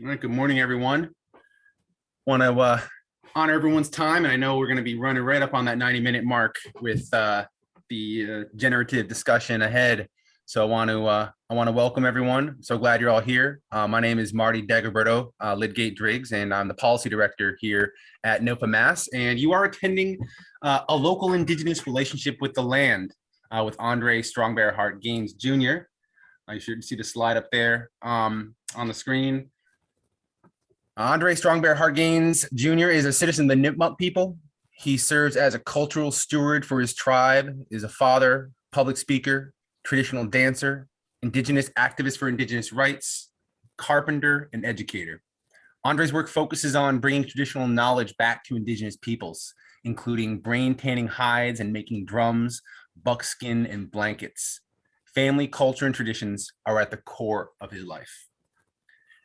All right, good morning, everyone. Want to honor everyone's time, and I know we're going to be running right up on that 90-minute mark with the generative discussion ahead. So I want to welcome everyone. I'm so glad you're all here. My name is Marty Dagoberto Lidgate Driggs, and I'm the policy director here at NOFA Mass. And you are attending a local Indigenous relationship with the land with Andre StrongBearHeart Gaines Jr. You should see the slide up there on the screen. Andre StrongBearHeart Gaines Jr. is a citizen of the Nipmuc people. He serves as a cultural steward for his tribe, is a father, public speaker, traditional dancer, Indigenous activist for Indigenous rights, carpenter, and educator. Andre's work focuses on bringing traditional knowledge back to Indigenous peoples, including brain tanning hides and making drums, buckskin, and blankets. Family, culture, and traditions are at the core of his life.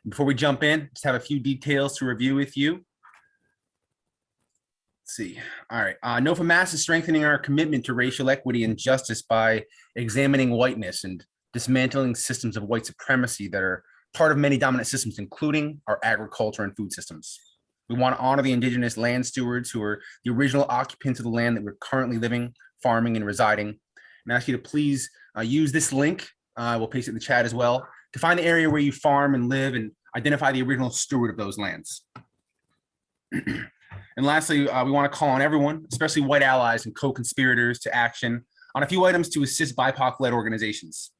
Before we jump in, just have a few details to review with you. Let's see. All right. NOFA Mass is strengthening our commitment to racial equity and justice by examining whiteness and dismantling systems of white supremacy that are part of many dominant systems, including our agriculture and food systems. We want to honor the Indigenous land stewards who are the original occupants of the land that we're currently living, farming, and residing. And ask you to please use this link. We'll paste it in the chat as well, to find the area where you farm and live and identify the original steward of those lands. And lastly, we want to call on everyone, especially white allies and co-conspirators, to action on a few items to assist BIPOC-led organizations.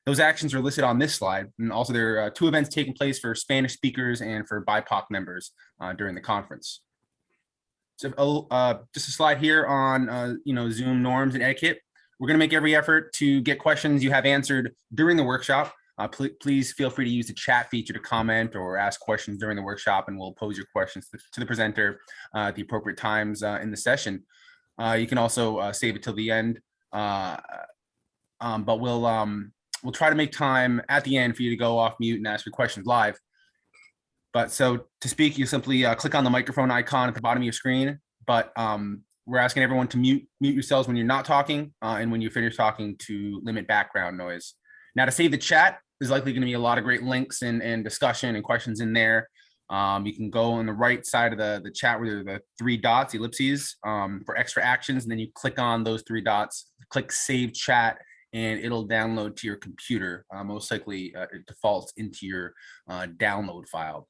Those actions are listed on this slide, and also there are 2 events taking place for Spanish speakers and for BIPOC members during the conference. So just a slide here on Zoom norms and etiquette. We're going to make every effort to get questions you have answered during the workshop. Please feel free to use the chat feature to comment or ask questions during the workshop, and we'll pose your questions to the presenter at the appropriate times in the session. You can also save it till the end, but we'll try to make time at the end for you to go off mute and ask your questions live. But so to speak, you simply click on the microphone icon at the bottom of your screen. But we're asking everyone to mute yourselves when you're not talking, and when you finish talking to limit background noise. Now, to save the chat, there's likely going to be a lot of great links and discussion and questions in there. You can go on the right side of the chat where there are the 3 dots, ellipses, for extra actions, and then you click on those 3 dots, click Save Chat, and it'll download to your computer. Most likely, it defaults into your download file.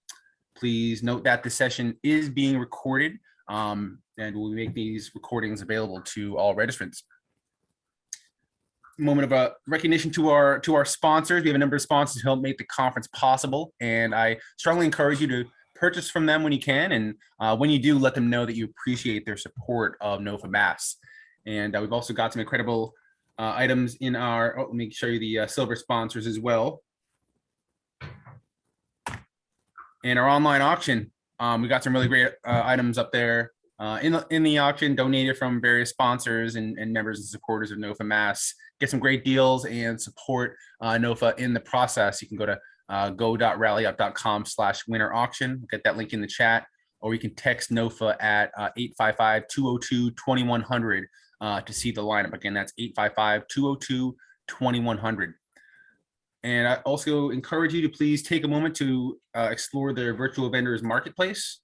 Please note that this session is being recorded, and we'll make these recordings available to all registrants. Moment of recognition to our sponsors. We have a number of sponsors who help make the conference possible, and I strongly encourage you to purchase from them when you can, and when you do, let them know that you appreciate their support of NOFA Mass. And we've also got some incredible items in our, let me show you the silver sponsors as well. In our online auction, we got some really great items up there in the auction, donated from various sponsors and members and supporters of NOFA Mass. Get some great deals and support NOFA in the process. You can go to go.rallyup.com/winner auction. Get that link in the chat, or you can text NOFA at 855-202-2100 to see the lineup. Again, that's 855-202-2100. And I also encourage you to please take a moment to explore their virtual vendors marketplace,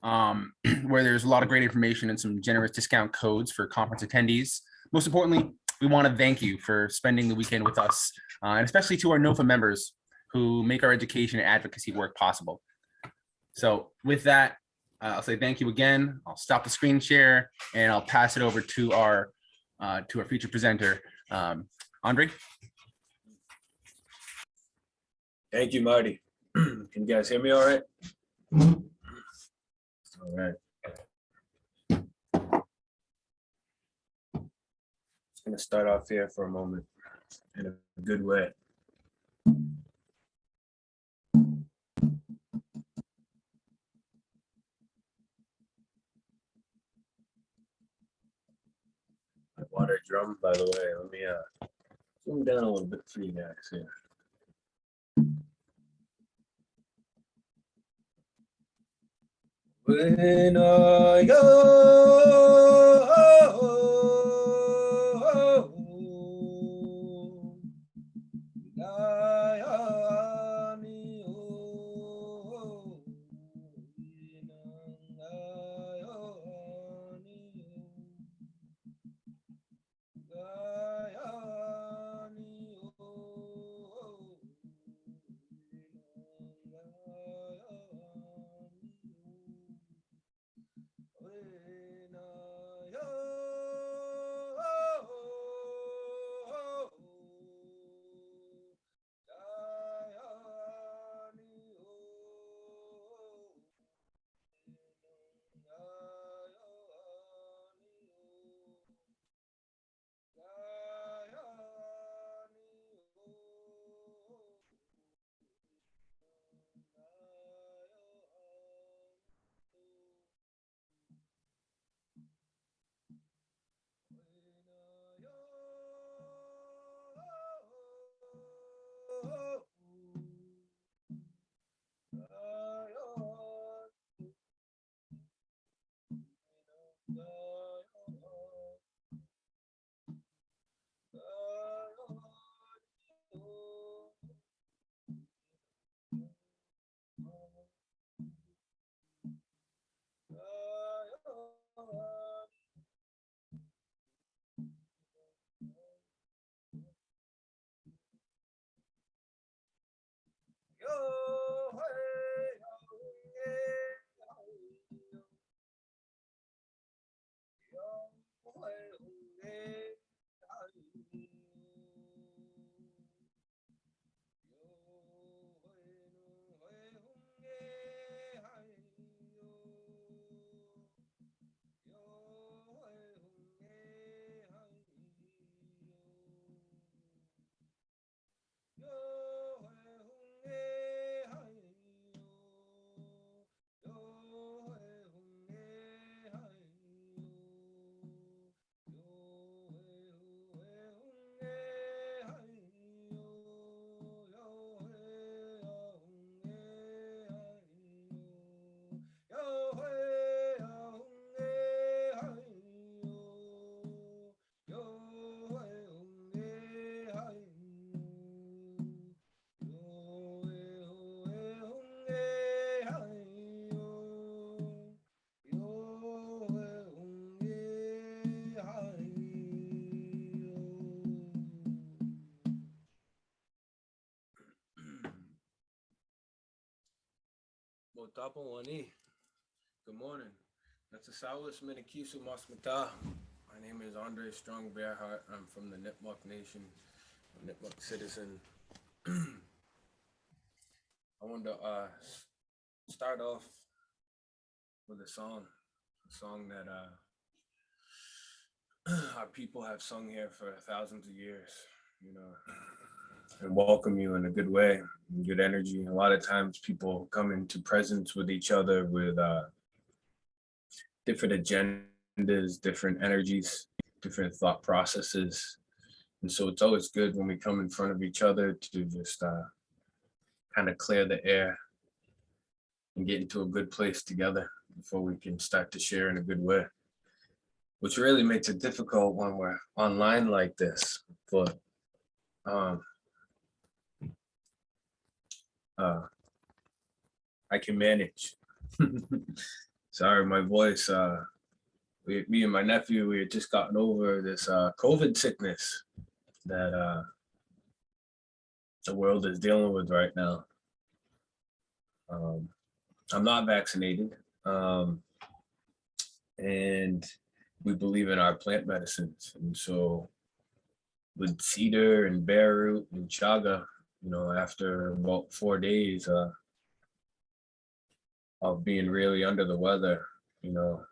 where there's a lot of great information and some generous discount codes for conference attendees. Most importantly, we want to thank you for spending the weekend with us, and especially to our NOFA members who make our education and advocacy work possible. So with that, I'll say thank you again. I'll stop the screen share and I'll pass it over to our featured presenter, Andre. Thank you, Marty. Can you guys hear me all right? All right. Just gonna start off here for a moment in a good way. My water drum, by the way, let me zoom down a little bit for you guys here. When I go, Motapo Wani. Good morning. That's a Sawas Minikisu Masmata. My name is Andre StrongBearHeart. I'm from the Nipmuc Nation, a Nipmuc citizen. I wanted to start off with a song that our people have sung here for thousands of years, you know, and welcome you in a good way, good energy. A lot of times people come into presence with each other with different agendas, different energies, different thought processes. And so it's always good when we come in front of each other to just kind of clear the air and get into a good place together before we can start to share in a good way, which really makes it difficult when we're online like this. But I can manage. Sorry, my voice. Me and my nephew, we had just gotten over this COVID sickness that the world is dealing with right now. I'm not vaccinated, and we believe in our plant medicines. And so with cedar and bear root and chaga, you know, after about 4 days of being really under the weather, you know,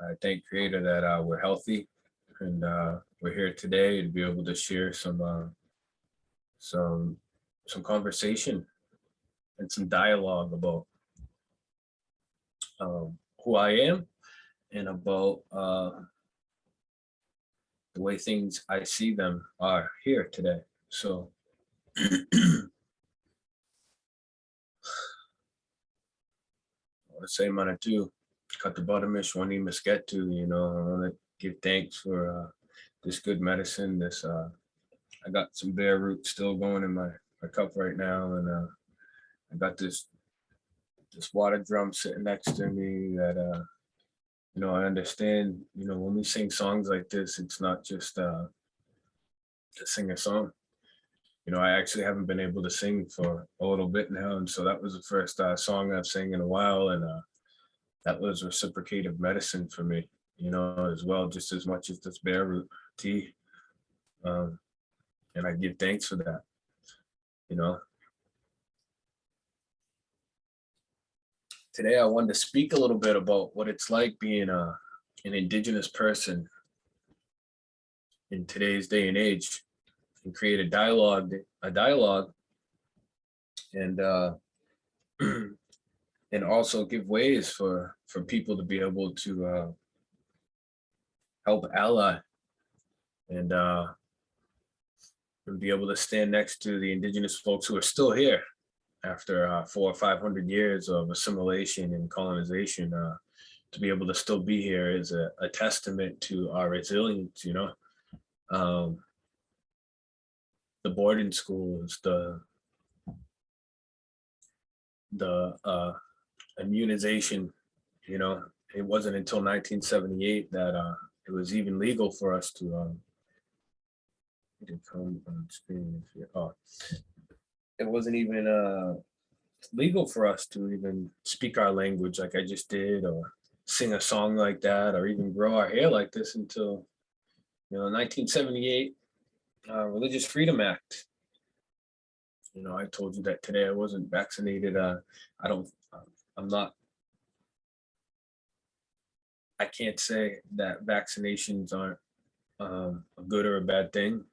I thank Creator that we're healthy, and we're here today to be able to share some conversation and some dialogue about who I am and about the way things I see them are here today. So I want to say mana too, Katabadamish Wani Musketu, you know, I want to give thanks for this good medicine. This I got some bear root still going in my cup right now, and I got this water drum sitting next to me that you know, I understand, you know, when we sing songs like this, it's not just to sing a song. You know, I actually haven't been able to sing for a little bit now, and so that was the first song I've sang in a while, and that was reciprocative medicine for me, you know, as well, just as much as this bear root tea. And I give thanks for that, you know. Today, I wanted to speak a little bit about what it's like being an Indigenous person in today's day and age, and create a dialogue, and and also give ways for people to be able to help ally and be able to stand next to the Indigenous folks who are still here after 400 or 500 years of assimilation and colonization. To be able to still be here is a testament to our resilience, you know. The boarding schools, the immunization, you know, it wasn't until 1978 that it was even legal for us to come on screen. It wasn't even legal for us to even speak our language like I just did, or sing a song like that, or even grow our hair like this until, you know, 1978, Religious Freedom Act. You know, I told you that today I wasn't vaccinated. I can't say that vaccinations aren't a good or a bad thing.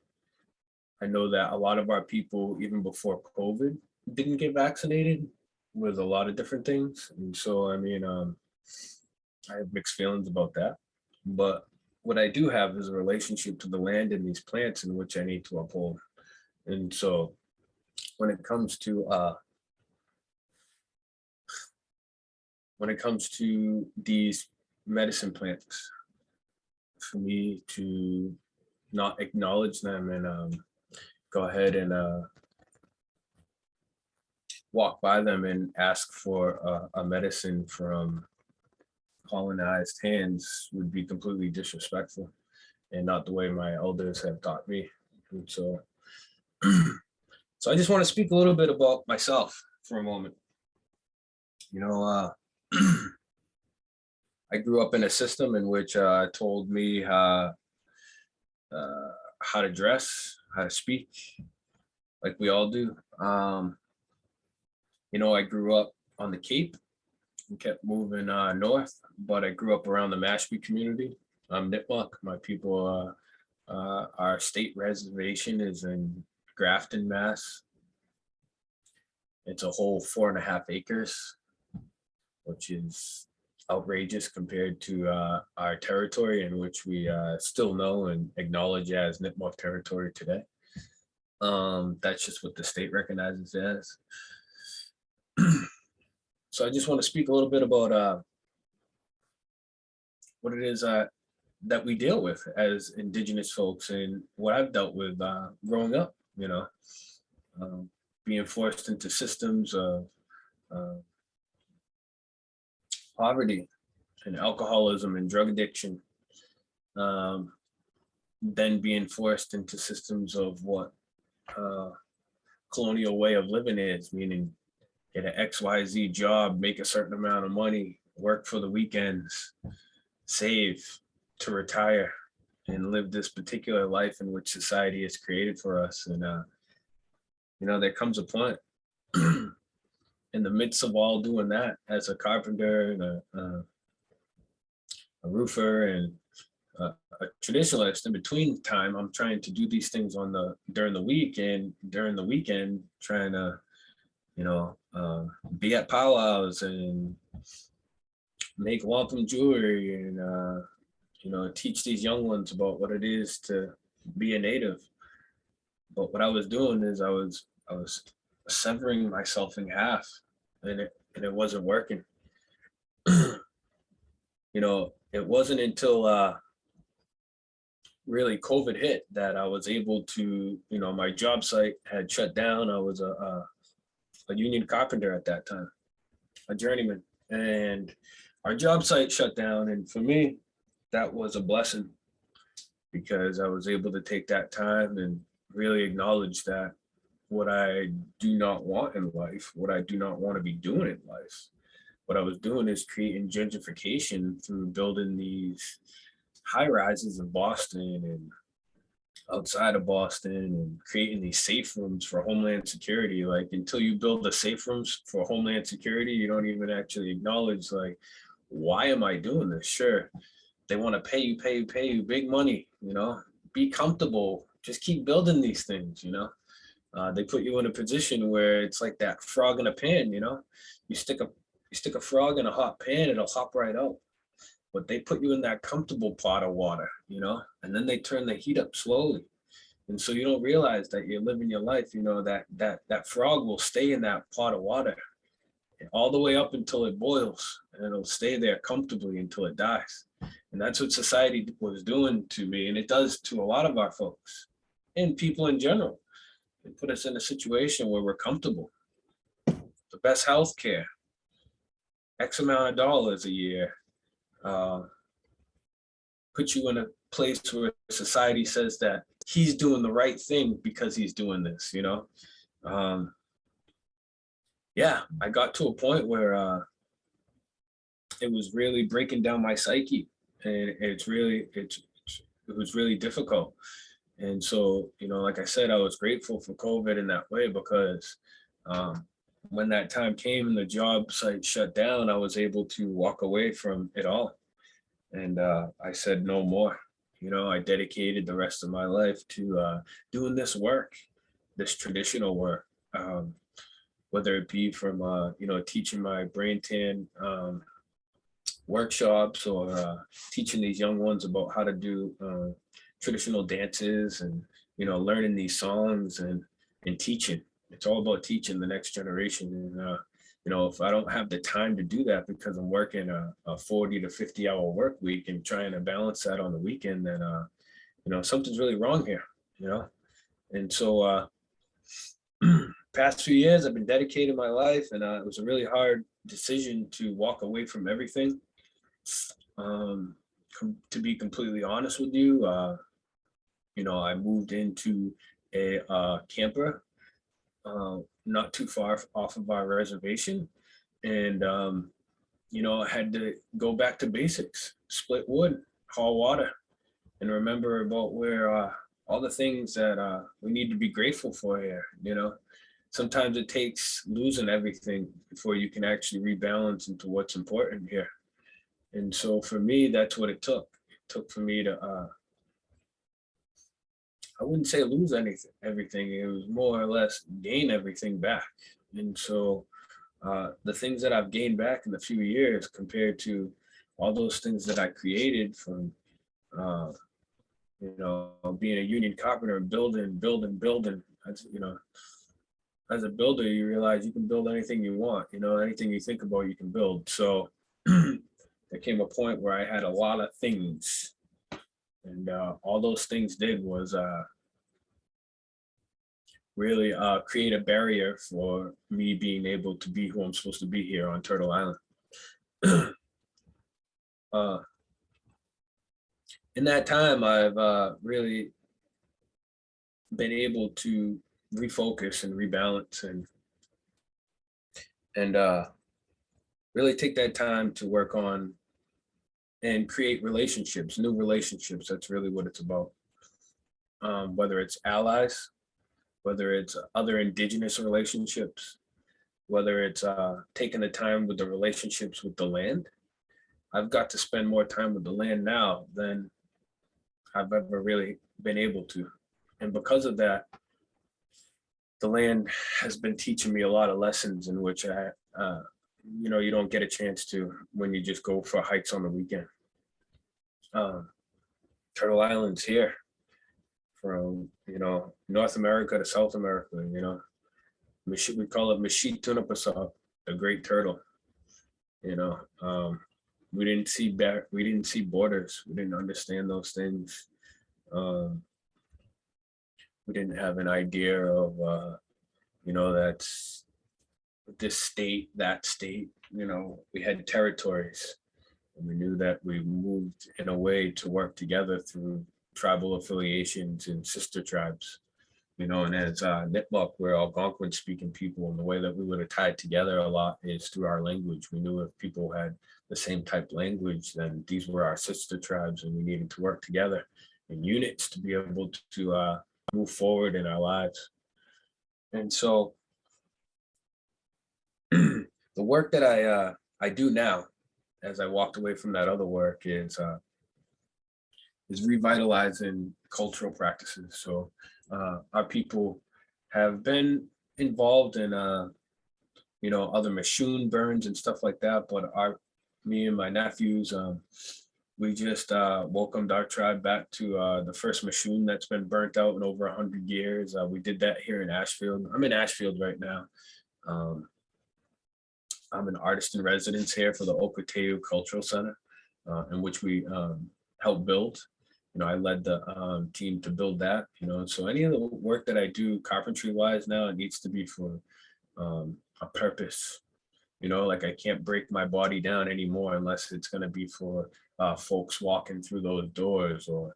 I know that a lot of our people, even before COVID, didn't get vaccinated with a lot of different things. And so, I mean, I have mixed feelings about that. But what I do have is a relationship to the land and these plants in which I need to uphold. And so when it comes to these medicine plants, for me to not acknowledge them and go ahead and walk by them and ask for a medicine from colonized hands would be completely disrespectful and not the way my elders have taught me. And so, so I just want to speak a little bit about myself for a moment. You know, I grew up in a system in which told me how to dress, how to speak, like we all do. You know, I grew up on the Cape and kept moving north, but I grew up around the Mashpee community. I'm Nipmuc. My people, our state reservation is in Grafton, Mass. It's a whole 4.5 acres, which is outrageous compared to our territory, in which we still know and acknowledge as Nipmuc territory today. That's just what the state recognizes as. So I just want to speak a little bit about what it is that we deal with as Indigenous folks and what I've dealt with growing up, you know, being forced into systems of poverty and alcoholism and drug addiction, then being forced into systems of what colonial way of living is, meaning get an XYZ job, make a certain amount of money, work for the weekends, save to retire, and live this particular life in which society has created for us. And, you know, there comes a point in the midst of all doing that as a carpenter and a roofer and a traditionalist, in between time, I'm trying to do these things during the week, and during the weekend, trying to, you know, be at powwows and make wampum jewelry and, you know, teach these young ones about what it is to be a native. But what I was doing is I was severing myself in half, and it wasn't working. You know, it wasn't until really COVID hit that I was able to, you know, my job site had shut down. I was a union carpenter at that time, a journeyman, and our job site shut down. And for me, that was a blessing, because I was able to take that time and really acknowledge that what I do not want in life, what I do not want to be doing in life, what I was doing is creating gentrification through building these high rises in Boston and outside of Boston, and creating these safe rooms for Homeland Security. Like, until you build the safe rooms for Homeland Security, you don't even actually acknowledge, like, why am I doing this? Sure, they want to pay you big money, you know, be comfortable, just keep building these things, you know. They put you in a position where it's like that frog in a pan, you know, you stick a frog in a hot pan, it'll hop right out. But they put you in that comfortable pot of water, you know, and then they turn the heat up slowly. And so you don't realize that you're living your life, you know, that frog will stay in that pot of water all the way up until it boils, and it'll stay there comfortably until it dies. And that's what society was doing to me, and it does to a lot of our folks and people in general. They put us in a situation where we're comfortable, the best health care, X amount of dollars a year, put you in a place where society says that he's doing the right thing because he's doing this, you know? Yeah, I got to a point where it was really breaking down my psyche, and it was really difficult. And so, you know, like I said, I was grateful for COVID in that way, because when that time came and the job site shut down, I was able to walk away from it all. And I said no more. You know, I dedicated the rest of my life to doing this work, this traditional work, whether it be from, you know, teaching my brain tan workshops, or teaching these young ones about how to do traditional dances, and, you know, learning these songs, and teaching. It's all about teaching the next generation. And you know, if I don't have the time to do that because I'm working a 40 to 50 hour work week and trying to balance that on the weekend, then, you know, something's really wrong here, you know? And so past few years, I've been dedicating my life, and it was a really hard decision to walk away from everything. To be completely honest with you, you know, I moved into a camper not too far off of our reservation. And, you know, I had to go back to basics, split wood, haul water, and remember about where all the things that we need to be grateful for here. You know, sometimes it takes losing everything before you can actually rebalance into what's important here. And so for me, that's what it took. It took for me to, I wouldn't say lose everything. It was more or less gain everything back. And so the things that I've gained back in a few years compared to all those things that I created from, you know, being a union carpenter and building, you know, as a builder, you realize you can build anything you want, you know, anything you think about, you can build. So there came a point where I had a lot of things, and all those things did was really create a barrier for me being able to be who I'm supposed to be here on Turtle Island. In that time, I've really been able to refocus and rebalance and really take that time to work on and create relationships, new relationships. That's really what it's about. Whether it's allies, whether it's other Indigenous relationships, whether it's taking the time with the relationships with the land. I've got to spend more time with the land now than I've ever really been able to. And because of that, the land has been teaching me a lot of lessons in which you know, you don't get a chance to when you just go for hikes on the weekend. Turtle Island's here, from, you know, North America to South America, you know. We call it Mashitunapasaw, the great turtle. You know, we didn't see borders. We didn't understand those things. We didn't have an idea of, you know, that's this state, that state. You know, we had territories, and we knew that we moved in a way to work together through tribal affiliations and sister tribes. You know, and as Nipmuc, we're Algonquin speaking people, and the way that we would have tied together a lot is through our language. We knew if people had the same type language, then these were our sister tribes, and we needed to work together in units to be able to move forward in our lives. And so the work that I do now, as I walked away from that other work, is revitalizing cultural practices. So our people have been involved in, you know, other Machoon burns and stuff like that. But me and my nephews, we just welcomed our tribe back to the first Machoon that's been burnt out in over 100 years. We did that here in Ashfield. I'm in Ashfield right now. I'm an artist in residence here for the Okateu Cultural Center, in which we helped build. You know, I led the team to build that, you know, so any of the work that I do carpentry wise now, it needs to be for a purpose. You know, like I can't break my body down anymore unless it's going to be for folks walking through those doors, or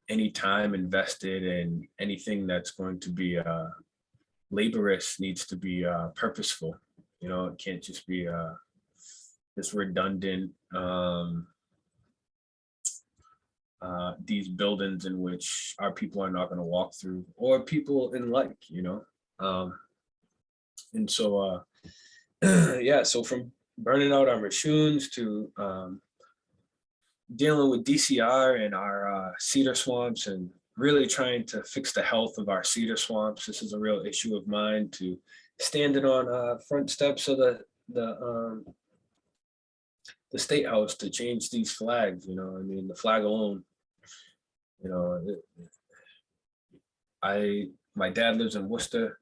any time invested in anything that's going to be laborious needs to be purposeful. You know, it can't just be this redundant these buildings in which our people are not going to walk through, or people in like, you know. And so yeah, so from burning out our Machoons to dealing with DCR and our cedar swamps, and really trying to fix the health of our cedar swamps. This is a real issue of mine, to standing on front steps of the State House to change these flags. You know, I mean, the flag alone, you know, my dad lives in Worcester.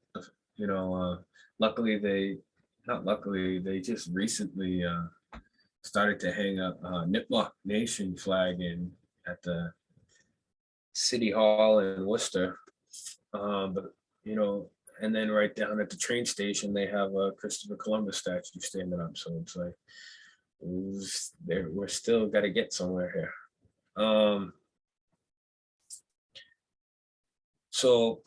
You know, luckily they just recently started to hang up Nipmuc Nation flag in at the City Hall in Worcester. But, you know, and then right down at the train station, they have a Christopher Columbus statue standing up. So it's like, we're still got to get somewhere here. So,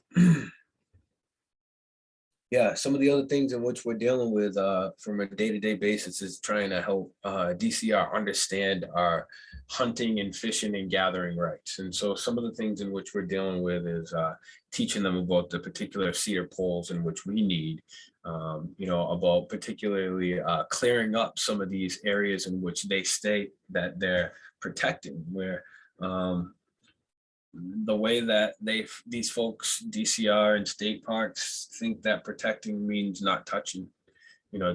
Yeah, some of the other things in which we're dealing with from a day-to-day basis is trying to help DCR understand our hunting and fishing and gathering rights. And so some of the things in which we're dealing with is teaching them about the particular cedar poles in which we need, about particularly clearing up some of these areas in which they state that they're protecting, where the way that these folks, DCR and state parks, think that protecting means not touching.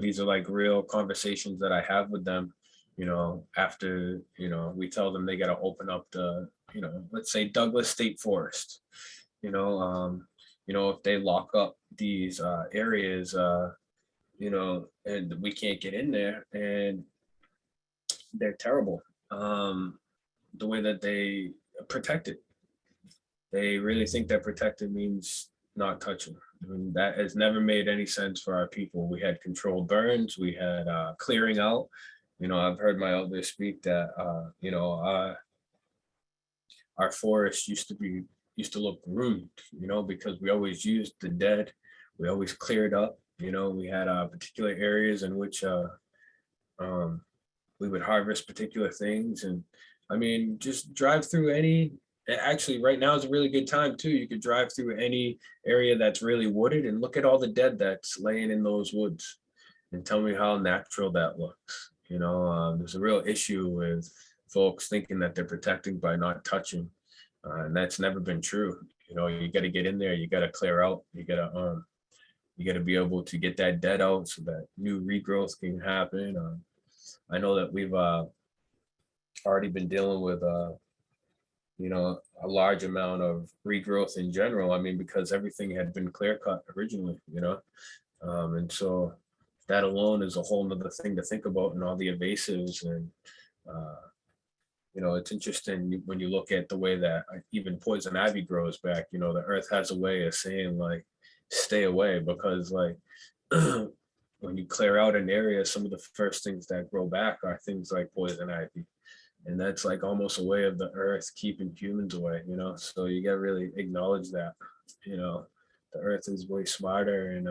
These are like real conversations that I have with them, after, we tell them they got to open up the, let's say Douglas State Forest, if they lock up these areas, and we can't get in there, and they're terrible. The way that they protect it. They really think that protected means not touching. I mean, that has never made any sense for our people. We had controlled burns, we had clearing out. I've heard my elders speak that, our forest used to look groomed, because we always used the dead. We always cleared up, we had particular areas in which we would harvest particular things. And I mean, just drive through any, actually right now is a really good time too. You could drive through any area that's really wooded and look at all the dead that's laying in those woods and tell me how natural that looks. There's a real issue with folks thinking that they're protecting by not touching. And that's never been true. You got to get in there, you got to clear out, you got to be able to get that dead out so that new regrowth can happen. I know that we've already been dealing with a large amount of regrowth in general. I mean, because everything had been clear cut originally, and so that alone is a whole nother thing to think about, and all the invasives. And it's interesting when you look at the way that even poison ivy grows back. The earth has a way of saying like, stay away, because like when you clear out an area, some of the first things that grow back are things like poison ivy. And that's like almost a way of the earth keeping humans away, so you got to really acknowledge that, the earth is way smarter and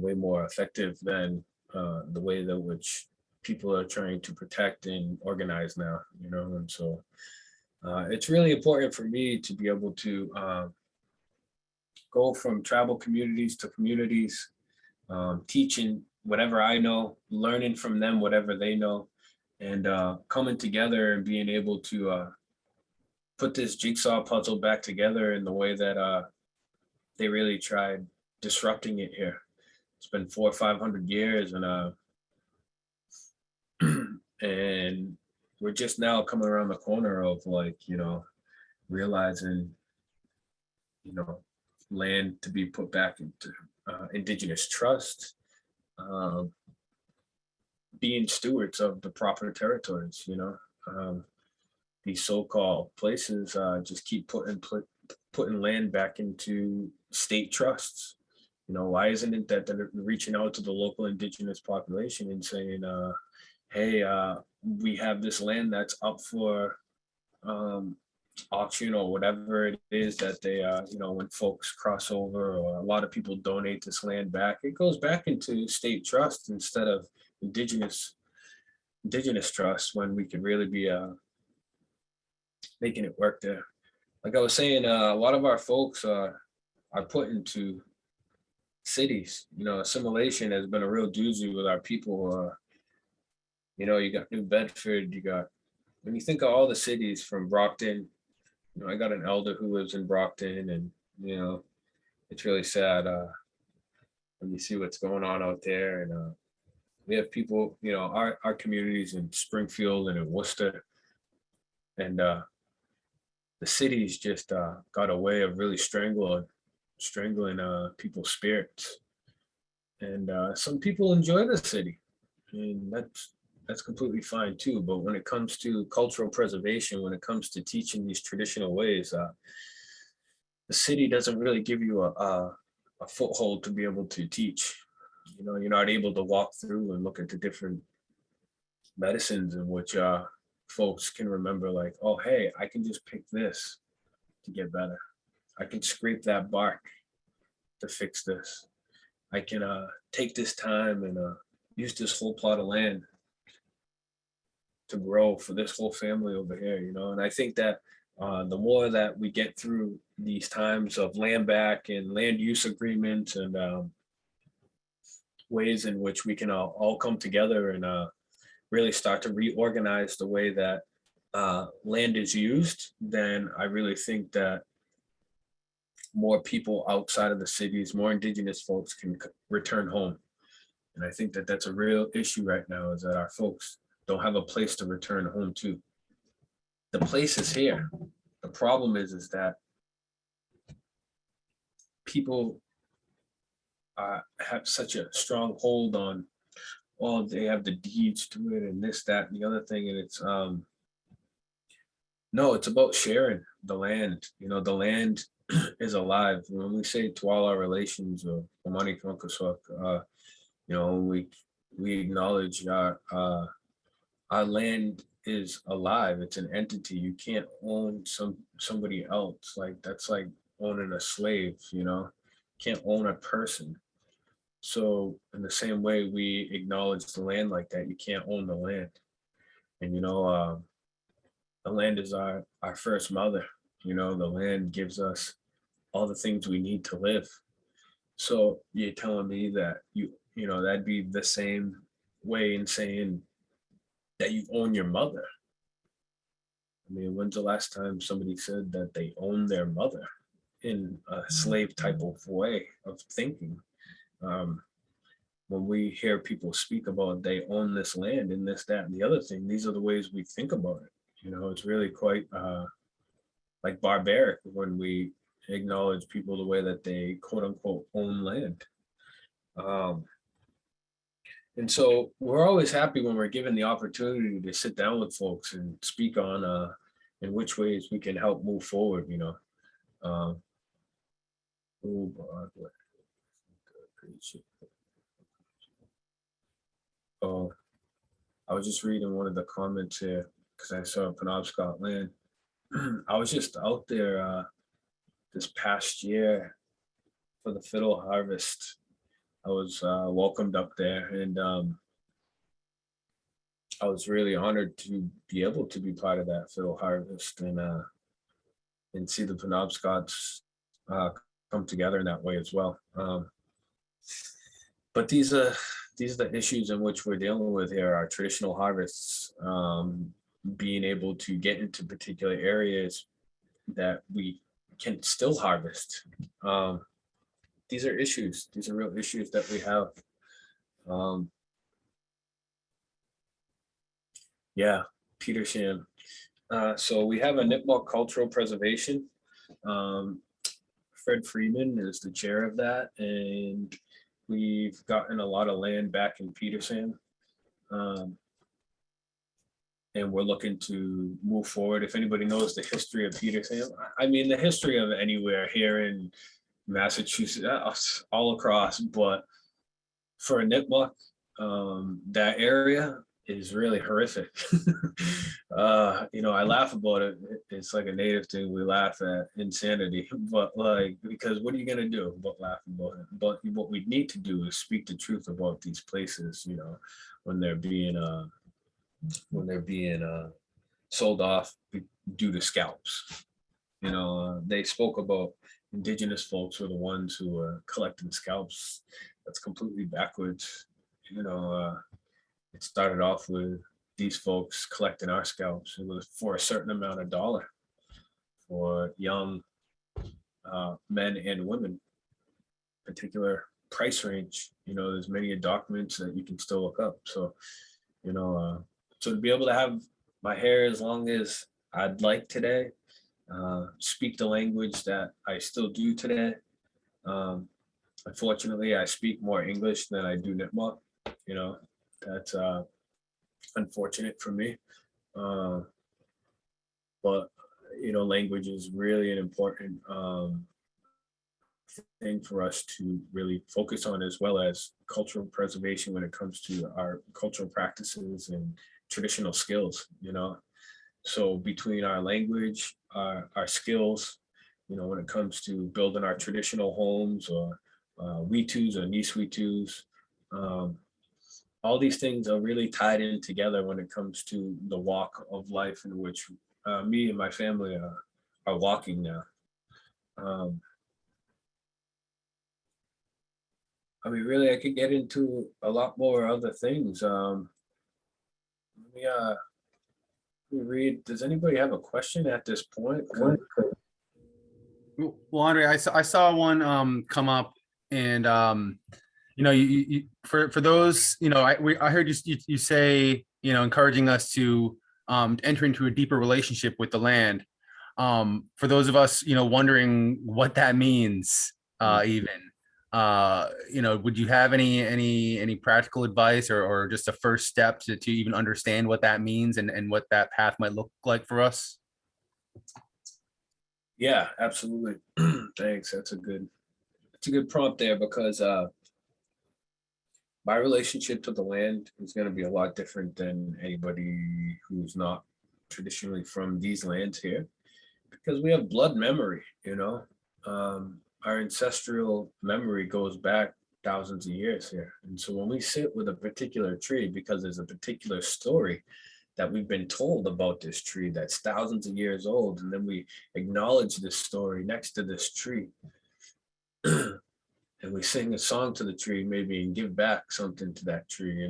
way more effective than the way that which people are trying to protect and organize now, and so it's really important for me to be able to go from tribal communities to communities, teaching whatever I know, learning from them whatever they know, and coming together and being able to put this jigsaw puzzle back together in the way that they really tried disrupting it here. It's been 400 or 500 years, and and we're just now coming around the corner of like, realizing, land to be put back into Indigenous trust, being stewards of the proper territories. These so-called places just keep putting land back into state trusts. Why isn't it that they're reaching out to the local Indigenous population and saying, hey, we have this land that's up for auction or whatever it is that they, when folks cross over or a lot of people donate this land back, it goes back into state trust instead of indigenous trust, when we could really be making it work there. Like I was saying, a lot of our folks are put into cities. Assimilation has been a real doozy with our people. You got New Bedford, when you think of all the cities from Brockton, I got an elder who lives in Brockton, and it's really sad when you see what's going on out there. And we have people, our communities in Springfield and in Worcester, and the cities just got a way of really strangling people's spirits. And some people enjoy the city, and that's completely fine too. But when it comes to cultural preservation, when it comes to teaching these traditional ways, the city doesn't really give you a foothold to be able to teach. You're not able to walk through and look at the different medicines in which folks can remember, like, oh, hey, I can just pick this to get better. I can scrape that bark to fix this. I can take this time and use this whole plot of land to grow for this whole family over here, you know. And I think that the more that we get through these times of land back and land use agreements and ways in which we can all come together and really start to reorganize the way that land is used, then I really think that more people outside of the cities, more Indigenous folks can return home. And I think that that's a real issue right now, is that our folks don't have a place to return home to. The place is here. The problem is that people have such a strong hold on, oh, they have the deeds to it and this, that, and the other thing. And it's, no, it's about sharing the land. You know, the land is alive. When we say to all our relations of Omani Kankaswak, you know, we acknowledge our land is alive. It's an entity. You can't own somebody else. Like, that's like owning a slave, you know. You can't own a person. So in the same way we acknowledge the land like that, you can't own the land. And, you know, the land is our first mother. You know, the land gives us all the things we need to live. So you're telling me that you know, that'd be the same way in saying that you own your mother. I mean, when's the last time somebody said that they own their mother in a slave type of way of thinking? When we hear people speak about they own this land and this, that, and the other thing, these are the ways we think about it. You know, it's really quite like barbaric when we acknowledge people the way that they quote unquote own land. And so we're always happy when we're given the opportunity to sit down with folks and speak on in which ways we can help move forward, you know. Oh, I was just reading one of the comments here because I saw Penobscot land. I was just out there this past year for the fiddle harvest. I was welcomed up there, and I was really honored to be able to be part of that fiddle harvest and see the Penobscots come together in that way as well. But these are the issues in which we're dealing with here. Our traditional harvests, being able to get into particular areas that we can still harvest. These are issues. These are real issues that we have. Yeah, Peter Sham. So we have a Nipmuc cultural preservation. Fred Freeman is the chair of that, and we've gotten a lot of land back in Peterson. And we're looking to move forward. If anybody knows the history of Peterson, I mean, the history of anywhere here in Massachusetts, all across, but for a Nipmuc, that area is really horrific. You know, I laugh about it. It's like a native thing. We laugh at insanity, but like, because what are you gonna do but laugh about it? But what we need to do is speak the truth about these places, you know, when they're being sold off due to scalps. You know, they spoke about Indigenous folks were the ones who were collecting scalps. That's completely backwards. You know, it started off with these folks collecting our scalps. It was for a certain amount of dollar for young men and women, particular price range. You know, there's many documents that you can still look up. So, you know, so to be able to have my hair as long as I'd like today, speak the language that I still do today. Unfortunately, I speak more English than I do Nipmuc. You know, that's unfortunate for me. But, you know, language is really an important thing for us to really focus on, as well as cultural preservation when it comes to our cultural practices and traditional skills, you know. So between our language, our skills, you know, when it comes to building our traditional homes or Weetus or Nisweetus. All these things are really tied in together when it comes to the walk of life in which me and my family are walking now. I mean, really, I could get into a lot more other things. Let me read. Does anybody have a question at this point? Well, Andre, I saw one come up, and for those, I heard you say, encouraging us to enter into a deeper relationship with the land. For those of us, wondering what that means, even, would you have any practical advice, or just a first step to even understand what that means, and what that path might look like for us? Yeah, absolutely. Thanks. That's a good prompt there, because my relationship to the land is going to be a lot different than anybody who's not traditionally from these lands here, because we have blood memory, our ancestral memory goes back thousands of years here. And so when we sit with a particular tree, because there's a particular story that we've been told about this tree that's thousands of years old, and then we acknowledge this story next to this tree, and we sing a song to the tree, maybe, and give back something to that tree,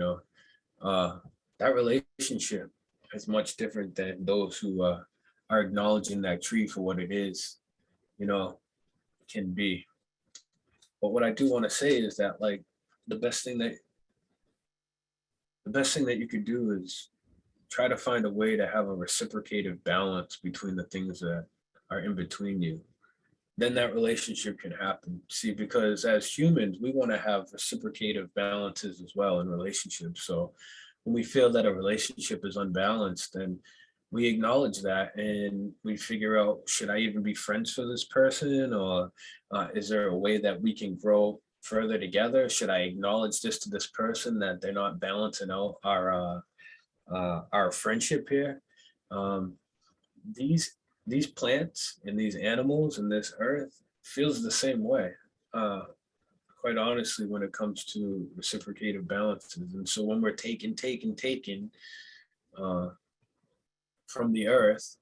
that relationship is much different than those who are acknowledging that tree for what it is, can be. But what I do want to say is that, like, the best thing that you could do is try to find a way to have a reciprocative balance between the things that are in between you. Then that relationship can happen. See, because as humans, we want to have reciprocative balances as well in relationships. So when we feel that a relationship is unbalanced, then we acknowledge that, and we figure out, should I even be friends for this person? Or is there a way that we can grow further together? Should I acknowledge this to this person, that they're not balancing out our friendship here? These plants and these animals and this earth feels the same way, quite honestly, when it comes to reciprocative balances. And so when we're taking from the earth,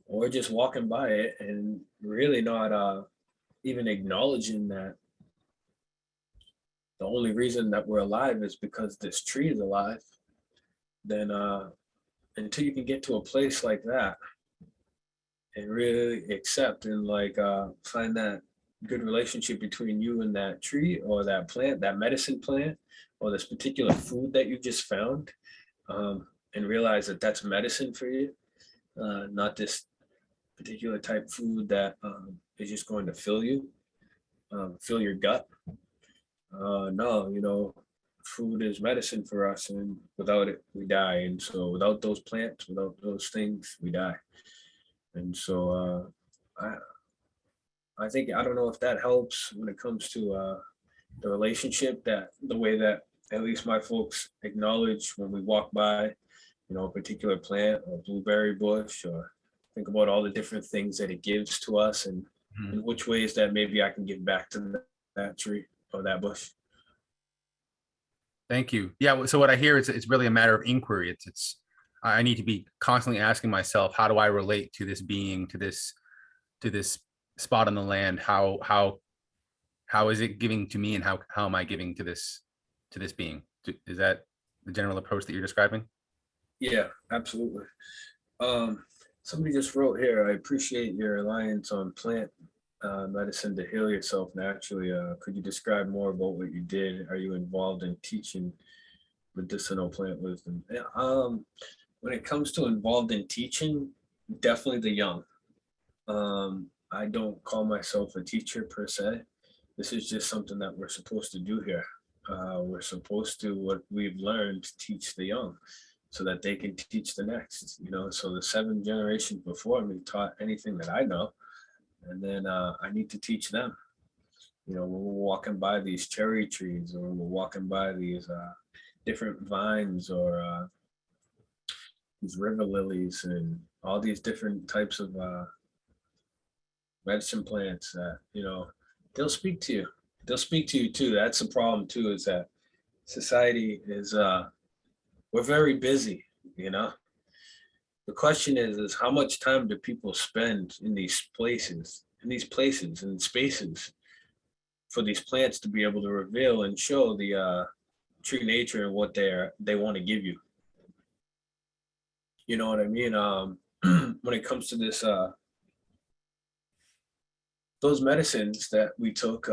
or just walking by it and really not even acknowledging that the only reason that we're alive is because this tree is alive, then until you can get to a place like that and really accept and find that good relationship between you and that tree, or that plant, that medicine plant, or this particular food that you just found, and realize that that's medicine for you, not this particular type food that is just going to fill you, fill your gut. No, food is medicine for us, and without it, we die. And so without those plants, without those things, we die. And so I think, I don't know if that helps when it comes to the relationship, that the way that at least my folks acknowledge when we walk by, a particular plant or blueberry bush, or think about all the different things that it gives to us, and in which ways that maybe I can give back to that tree or that bush. Thank you. Yeah. So what I hear is, it's really a matter of inquiry. It's I need to be constantly asking myself, how do I relate to this being, to this spot on the land? How is it giving to me, and how am I giving to this being? Is that the general approach that you're describing? Yeah, absolutely. Somebody just wrote here, I appreciate your reliance on plant medicine to heal yourself naturally. Could you describe more about what you did? Are you involved in teaching medicinal plant wisdom? Yeah, when it comes to involved in teaching, definitely the young. I don't call myself a teacher per se. This is just something that we're supposed to do here. We're supposed to, what we've learned, teach the young, so that they can teach the next. So the 7 generations before me taught anything that I know, and then I need to teach them. When we're walking by these cherry trees, or when we're walking by these different vines, or these river lilies, and all these different types of medicine plants that, they'll speak to you. they'll speak to you too. That's the problem too, is that society is, we're very busy, you know? The question is how much time do people spend in these places and spaces for these plants to be able to reveal and show the true nature of what they want to give you. You know what I mean? When it comes to this, those medicines that we took,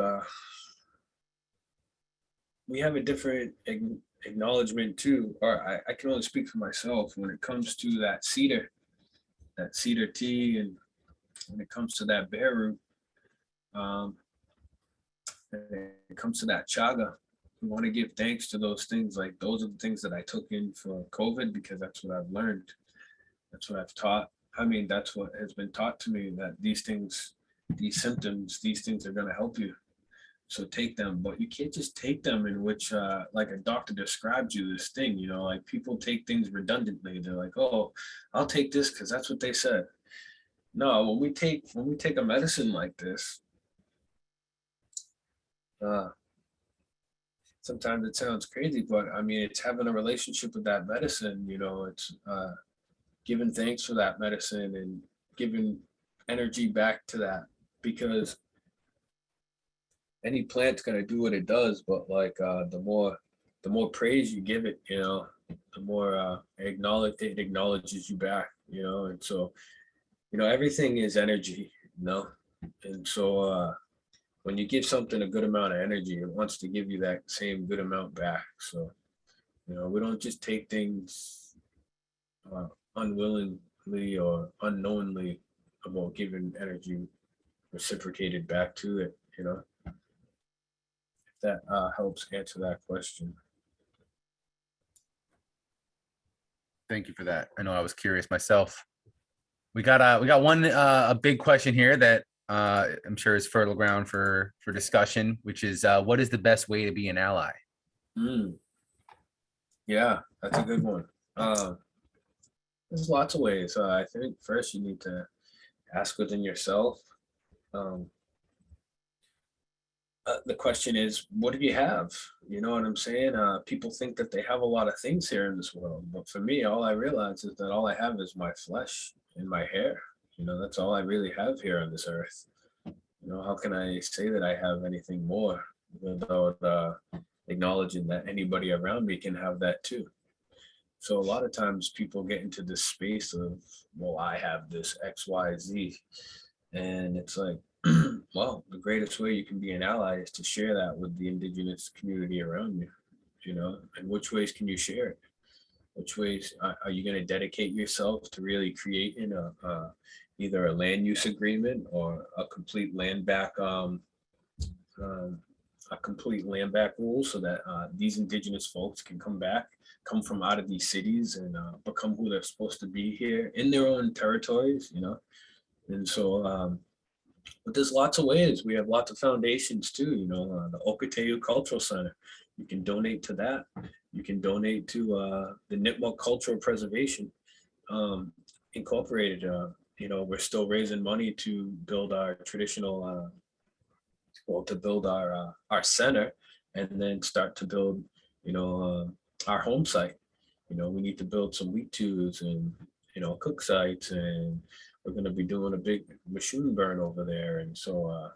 we have a different acknowledgement too, or I can only speak for myself when it comes to that cedar tea, and when it comes to that bear root, um, when it comes to that chaga, we want to give thanks to those things. Like those are the things that I took in for COVID because that's what I've learned. That's what I've taught. I mean, that's what has been taught to me, that these things, these symptoms, these things are going to help you. So take them, but you can't just take them in which, like a doctor described you this thing, you know, like people take things redundantly. They're like, oh, I'll take this because that's what they said. No, when we take a medicine like this, uh, sometimes it sounds crazy, but I mean, it's having a relationship with that medicine, you know, it's giving thanks for that medicine and giving energy back to that, because any plant's gonna do what it does, but like the more praise you give it, you know, the more it acknowledges you back, you know. And so, you know, everything is energy, you know. And so when you give something a good amount of energy, it wants to give you that same good amount back. So, you know, we don't just take things unwillingly or unknowingly about giving energy reciprocated back to it, you know. If that helps answer that question. Thank you for that. I know I was curious myself. We got one a big question here that I'm sure is fertile ground for discussion, which is what is the best way to be an ally? Mm, yeah, that's a good one. There's lots of ways. I think first you need to ask within yourself. Um, the question is, what do you have? You know what I'm saying? People think that they have a lot of things here in this world, but for me, all I realize is that all I have is my flesh and my hair. You know, that's all I really have here on this earth. You know, how can I say that I have anything more without acknowledging that anybody around me can have that too? So a lot of times people get into this space of, well, I have this X, Y, Z. And it's like, well, the greatest way you can be an ally is to share that with the Indigenous community around you, you know. And which ways can you share it? Which ways are you going to dedicate yourself to really creating either a land use agreement or a complete land back rule, so that these Indigenous folks can come from out of these cities and become who they're supposed to be here in their own territories, you know. And so, but there's lots of ways. We have lots of foundations too, you know, the Okateu Cultural Center. You can donate to that. You can donate to the Nipmuc Cultural Preservation Incorporated. You know, we're still raising money to build our traditional, to build our center, and then start to build, you know, our home site. You know, we need to build some wheat tubes and, you know, cook sites, and we're going to be doing a big machine burn over there. And so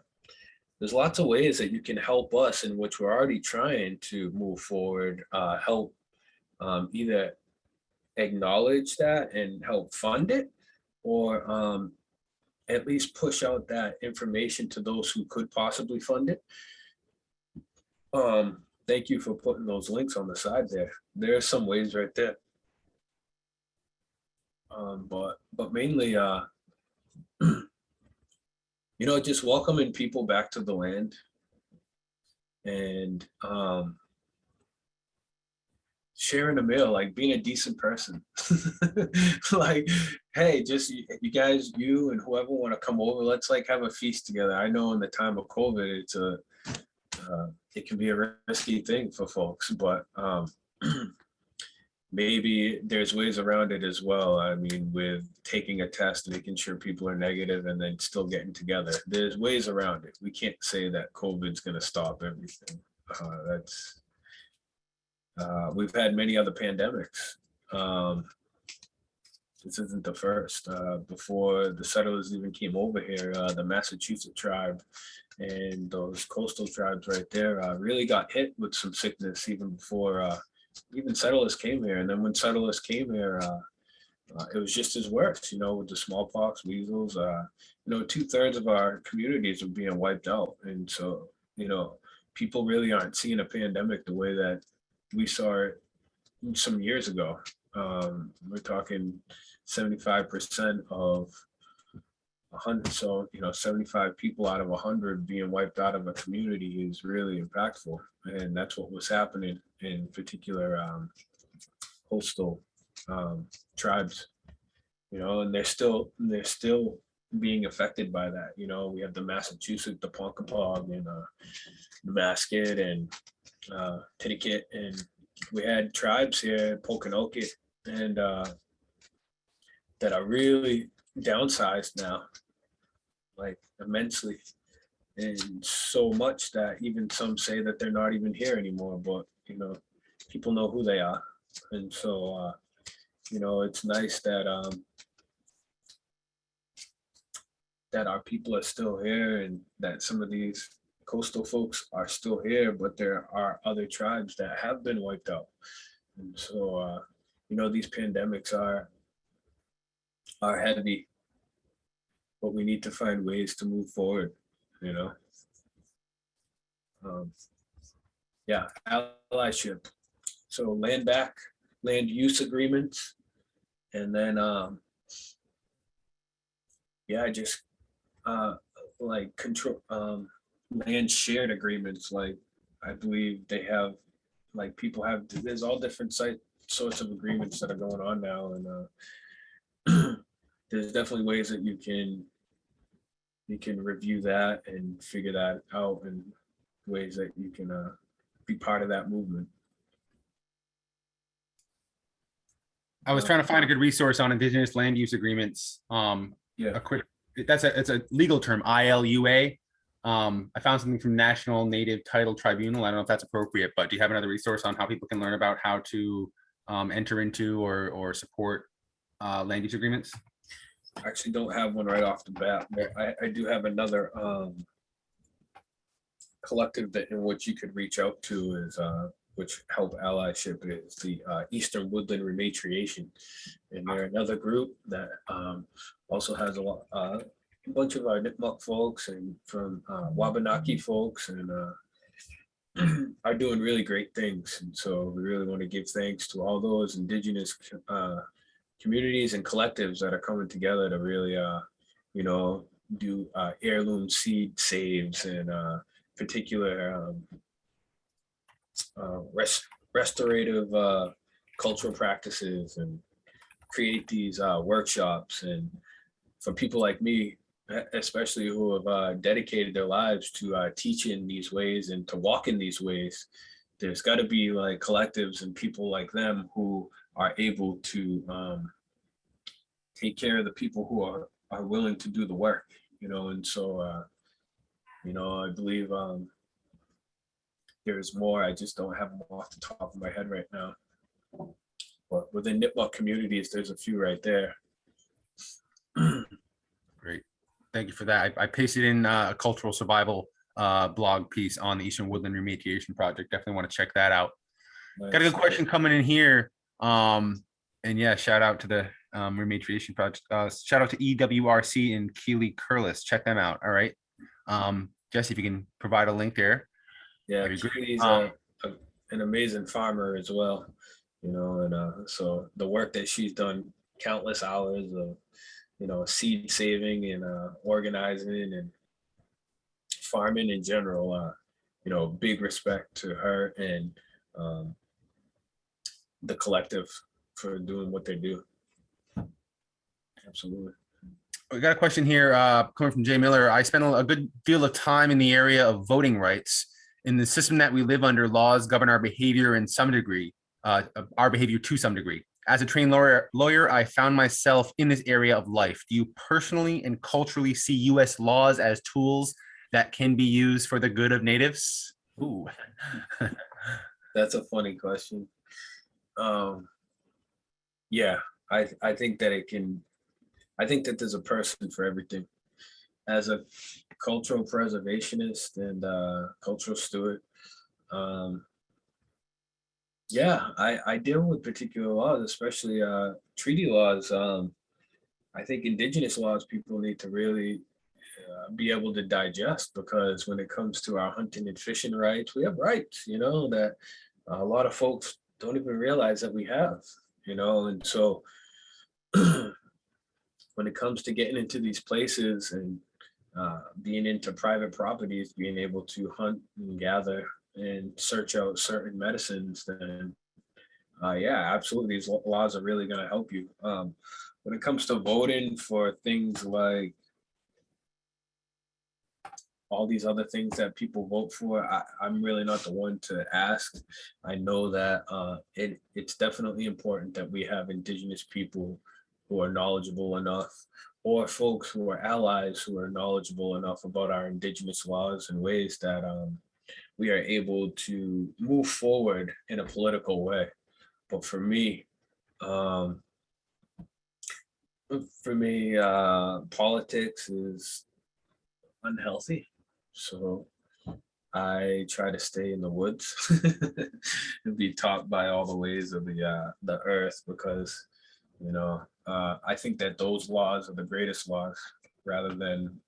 there's lots of ways that you can help us, in which we're already trying to move forward, help either acknowledge that and help fund it, or at least push out that information to those who could possibly fund it. Thank you for putting those links on the side there. There are some ways right there. But mainly, you know, just welcoming people back to the land, and sharing a meal, like being a decent person. Like, hey, just you guys, you and whoever want to come over, let's like have a feast together. I know in the time of COVID, it can be a risky thing for folks, but maybe there's ways around it as well. I mean, with taking a test, making sure people are negative, and then still getting together. There's ways around it. We can't say that COVID's going to stop everything. We've had many other pandemics. This isn't the first. Before the settlers even came over here, the Massachusetts tribe and those coastal tribes right there really got hit with some sickness even before even settlers came here. And then when settlers came here, it was just as worse, you know, with the smallpox, measles. You know, 2/3 of our communities were being wiped out. And so, you know, people really aren't seeing a pandemic the way that we saw it some years ago. We're talking 75% of 100. So, you know, 75 people out of 100 being wiped out of a community is really impactful. And that's what was happening in particular coastal tribes, you know, and they're still being affected by that. You know, we have the Massachusetts, the Ponkapog, and the Masket and Titicut, and we had tribes here, Pokanoket, and that are really downsized now, like immensely, and so much that even some say that they're not even here anymore. But you know, people know who they are, and so you know, it's nice that that our people are still here, and that some of these coastal folks are still here, but there are other tribes that have been wiped out. And so you know, these pandemics are heavy, but we need to find ways to move forward, you know. Yeah, allyship. So land back, land use agreements, and then yeah, just like control land shared agreements. Like I believe they have, like people have, there's all different sorts of agreements that are going on now, and there's definitely ways that you can review that and figure that out, and ways that you can be part of that movement. I was trying to find a good resource on Indigenous land use agreements. Yeah, It's a legal term, ILUA. I found something from National Native Title Tribunal. I don't know if that's appropriate, but do you have another resource on how people can learn about how to enter into or support land use agreements? I actually don't have one right off the bat, but I do have another collective that in which you could reach out to is which help allyship is the Eastern Woodland Rematriation, and they're another group that also has a bunch of our Nipmuc folks and from Wabanaki folks, and are doing really great things. And so we really want to give thanks to all those Indigenous communities and collectives that are coming together to really, you know, do heirloom seed saves and particular restorative cultural practices, and create these workshops. And for people like me, especially who have dedicated their lives to teaching these ways and to walk in these ways, there's got to be like collectives and people like them who are able to take care of the people who are willing to do the work, you know. And so you know, I believe there's more. I just don't have them off the top of my head right now. But within Nipmuc communities, there's a few right there. Great. Thank you for that. I pasted in a cultural survival blog piece on the Eastern Woodland Remediation Project. Definitely want to check that out. Nice. Got a good question coming in here. And yeah, shout out to the Remediation Project. Shout out to EWRC and Keely Curlis. Check them out. All right. Jesse, if you can provide a link there. Yeah, Keely's an amazing farmer as well, you know, and so the work that she's done, countless hours of, you know, seed saving and organizing and farming in general, you know, big respect to her and the collective for doing what they do. Absolutely. We got a question here coming from Jay Miller. I spent a good deal of time in the area of voting rights. In the system that we live under, laws govern our behavior in some degree. our behavior to some degree. As a trained lawyer, I found myself in this area of life. Do you personally and culturally see U.S. laws as tools that can be used for the good of natives? Ooh. That's a funny question. Yeah, I think that it can. I think that there's a person for everything. As a cultural preservationist and cultural steward, um, yeah, I deal with particular laws, especially treaty laws. I think indigenous laws people need to really be able to digest, because when it comes to our hunting and fishing rights, we have rights, that a lot of folks don't even realize that we have, and so when it comes to getting into these places and being into private properties, being able to hunt and gather and search out certain medicines, then yeah, absolutely, these laws are really going to help you. When it comes to voting for things like all these other things that people vote for, I'm really not the one to ask. I know that it's definitely important that we have indigenous people who are knowledgeable enough, or folks who are allies who are knowledgeable enough about our indigenous laws and ways that we are able to move forward in a political way. But um, for me, politics is unhealthy. So I try to stay in the woods and be taught by all the ways of the earth, because I think that those laws are the greatest laws, rather than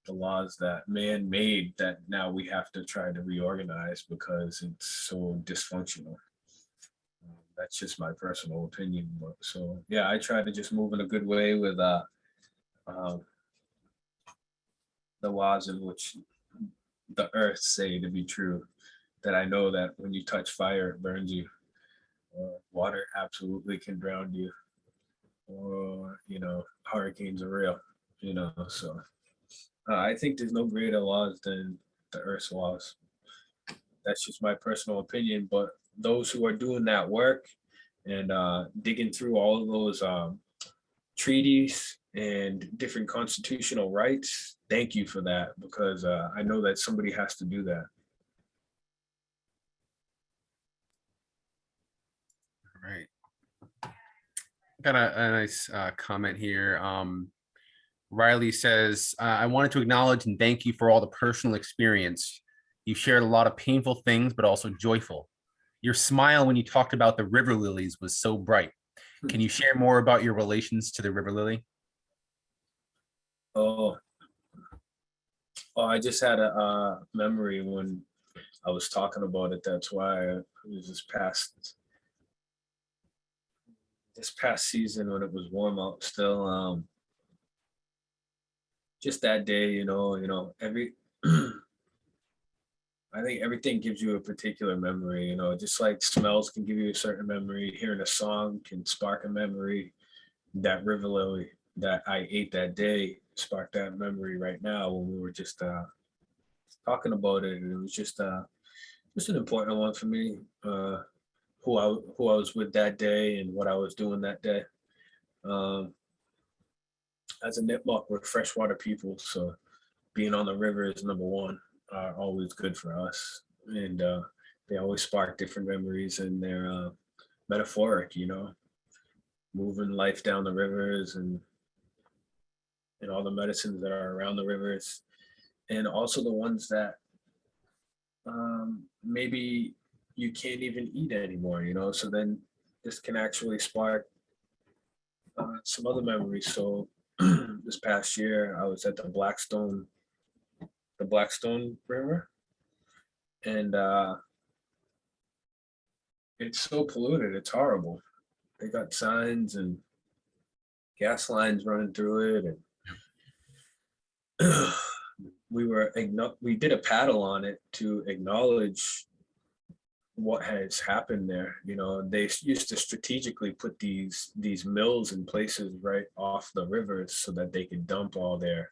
the laws that man made that now we have to try to reorganize because it's so dysfunctional. That's just my personal opinion. But so yeah, I try to just move in a good way with um, the laws in which the earth say to be true. That I know that when you touch fire, it burns you. Water absolutely can drown you. Or hurricanes are real. So I think there's no greater laws than the earth's laws. That's just my personal opinion. But those who are doing that work and digging through all of those treaties and different constitutional rights, thank you for that, because I know that somebody has to do that. All right. Got a nice comment here. Riley says, I wanted to acknowledge and thank you for all the personal experience. You shared a lot of painful things, but also joyful. Your smile when you talked about the river lilies was so bright. Can you share more about your relations to the river lily? Oh, I just had a memory when I was talking about it. That's why it was this past season when it was warm out still. Just that day, every I think everything gives you a particular memory, just like smells can give you a certain memory. Hearing a song can spark a memory. That river lily that I ate that day sparked that memory right now when we were just talking about it. And it was just an important one for me. Who I was with that day and what I was doing that day. Um, as a Nipmuc, we're freshwater people, so being on the river is number one. Always good for us, and they always spark different memories, and they're metaphoric. Moving life down the rivers and all the medicines that are around the rivers, and also the ones that maybe you can't even eat anymore. So then this can actually spark some other memories. So this past year, I was at the Blackstone River, and it's so polluted. It's horrible. They got signs and gas lines running through it, and we did a paddle on it to acknowledge what has happened there. They used to strategically put these mills in places right off the rivers so that they could dump all their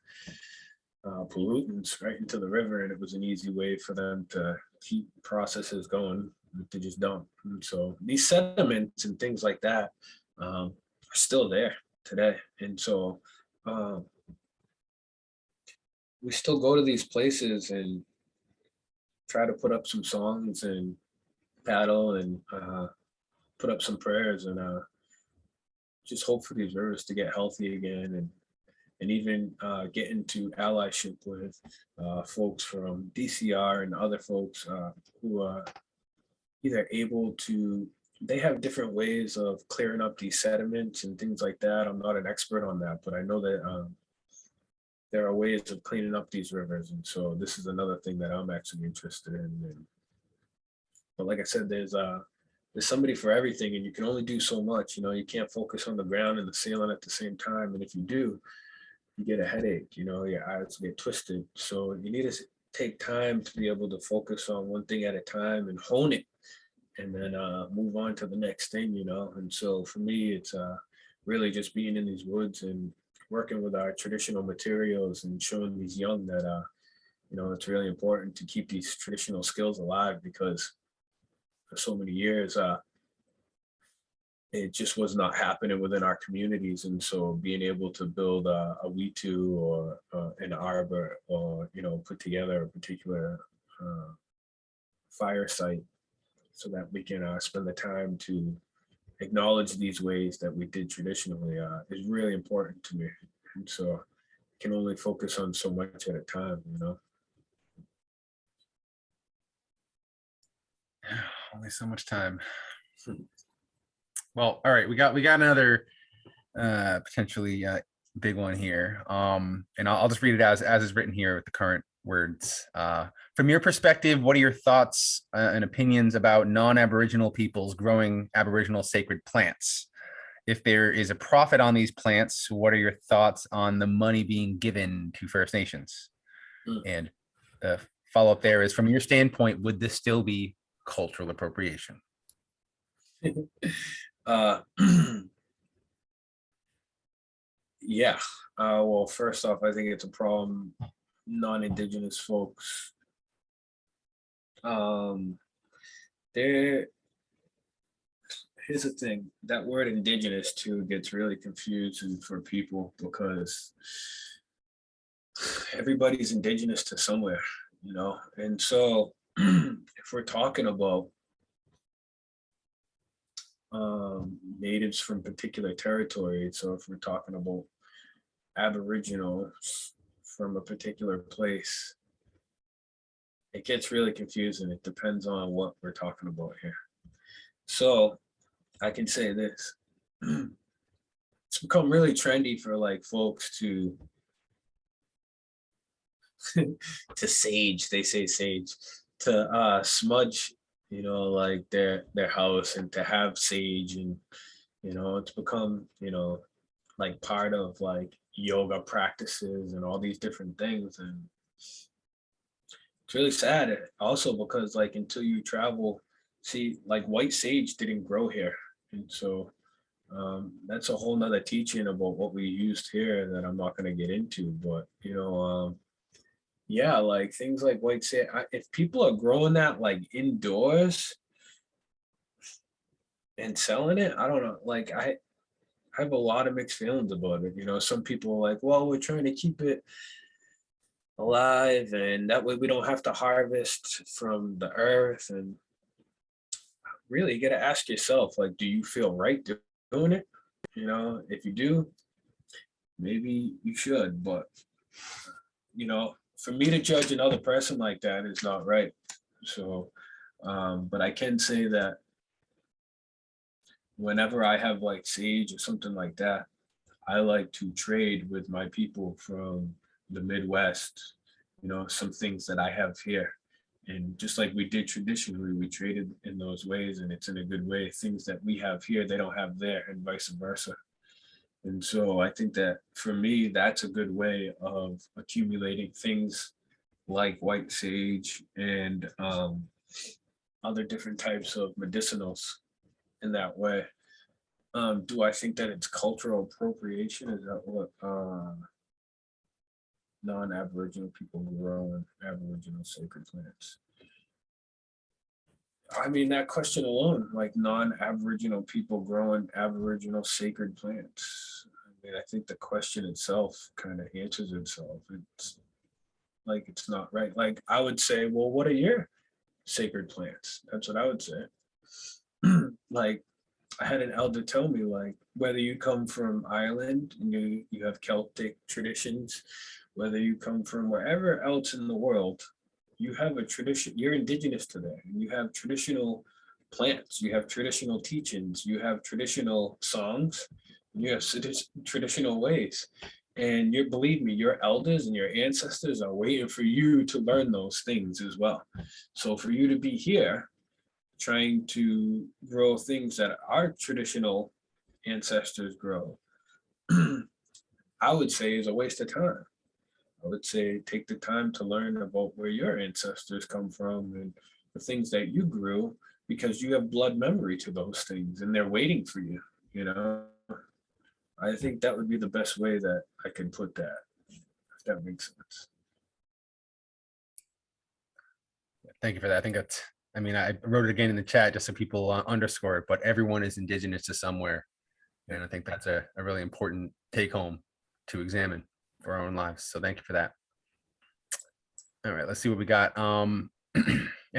pollutants right into the river, and it was an easy way for them to keep processes going. to just dump. And so these sediments and things like that are still there today. And so we still go to these places and try to put up some songs and paddle and put up some prayers and just hope for these rivers to get healthy again, and even get into allyship with folks from DCR and other folks who are either able to, they have different ways of clearing up these sediments and things like that. I'm not an expert on that, but I know that there are ways of cleaning up these rivers. And so this is another thing that I'm actually interested in. But like I said, there's somebody for everything, and you can only do so much. You know, you can't focus on the ground and the ceiling at the same time. And if you do, you get a headache, you know, your eyes get twisted. So you need to take time to be able to focus on one thing at a time and hone it, and then move on to the next thing, you know. And so for me, it's really just being in these woods and working with our traditional materials and showing these young that, you know, it's really important to keep these traditional skills alive, because for so many years, it just was not happening within our communities. And so being able to build a Witu or an arbor, or, you know, put together a particular fire site so that we can spend the time to acknowledge these ways that we did traditionally is really important to me. And so I can only focus on so much at a time, you know. Only so much time. Well, all right, we got another potentially big one here. And I'll just read it as is written here with the current words. From your perspective, what are your thoughts and opinions about non-Aboriginal peoples growing Aboriginal sacred plants? If there is a profit on these plants, what are your thoughts on the money being given to First Nations? And the follow-up there is, from your standpoint, would this still be cultural appropriation? Yeah. Well, first off, I think it's a problem non-Indigenous folks. Here's the thing, that word Indigenous too gets really confusing for people, because everybody's Indigenous to somewhere, you know. And so if we're talking about natives from particular territories, so if we're talking about Aboriginals from a particular place, it gets really confusing. It depends on what we're talking about here. So I can say this. It's become really trendy for like folks to to sage, they say sage, to smudge, you know, like their house, and to have sage, and, you know, it's become, you know, like part of like yoga practices and all these different things. And it's really sad also, because like until you travel, see, like white sage didn't grow here. And so that's a whole nother teaching about what we used here that I'm not going to get into. But, you know, yeah, like things like white sage, if people are growing that like indoors and selling it, I don't know, like I have a lot of mixed feelings about it. You know, some people are like, well, we're trying to keep it alive, and that way we don't have to harvest from the earth. And really, you got to ask yourself, like, do you feel right doing it? You know, if you do, maybe you should. But, you know, for me to judge another person like that is not right. So, but I can say that whenever I have like sage or something like that, I like to trade with my people from the Midwest, you know, some things that I have here. And just like we did traditionally, we traded in those ways, and it's in a good way. Things that we have here, they don't have there, and vice versa. And so I think that for me, that's a good way of accumulating things like white sage and other different types of medicinals in that way. Do I think that it's cultural appropriation? Is that what non-Aboriginal people grow in Aboriginal sacred plants? I mean, that question alone, like non-Aboriginal people growing Aboriginal sacred plants. I mean, I think the question itself kind of answers itself. It's like, it's not right. Like, I would say, well, what are your sacred plants? That's what I would say. Like, I had an elder tell me, like, whether you come from Ireland and you have Celtic traditions, whether you come from wherever else in the world, you have a tradition, you're indigenous to that. And you have traditional plants, you have traditional teachings, you have traditional songs, you have traditional ways. And you believe me, your elders and your ancestors are waiting for you to learn those things as well. So for you to be here trying to grow things that our traditional ancestors grow, I would say is a waste of time. I would say take the time to learn about where your ancestors come from and the things that you grew, because you have blood memory to those things and they're waiting for you, you know? I think that would be the best way that I can put that, if that makes sense. Thank you for that. I think that's, I mean, I wrote it again in the chat just so people underscore it, but everyone is indigenous to somewhere. And I think that's a really important take home to examine for our own lives. So thank you for that. All right, let's see what we got. And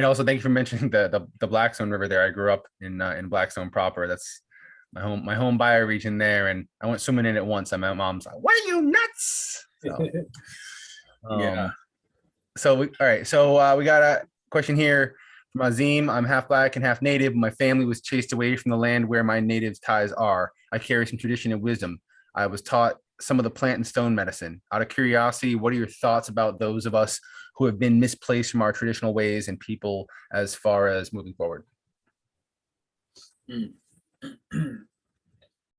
also thank you for mentioning the Blackstone River there. I grew up in Blackstone proper. That's my home bioregion there. And I went swimming in it once. And my mom's like, "What are you nuts?" So, Yeah. all right. So we got a question here from Azim. I'm half Black and half Native. My family was chased away from the land where my native ties are. I carry some tradition and wisdom. I was taught some of the plant and stone medicine. Out of curiosity, what are your thoughts about those of us who have been misplaced from our traditional ways and people as far as moving forward?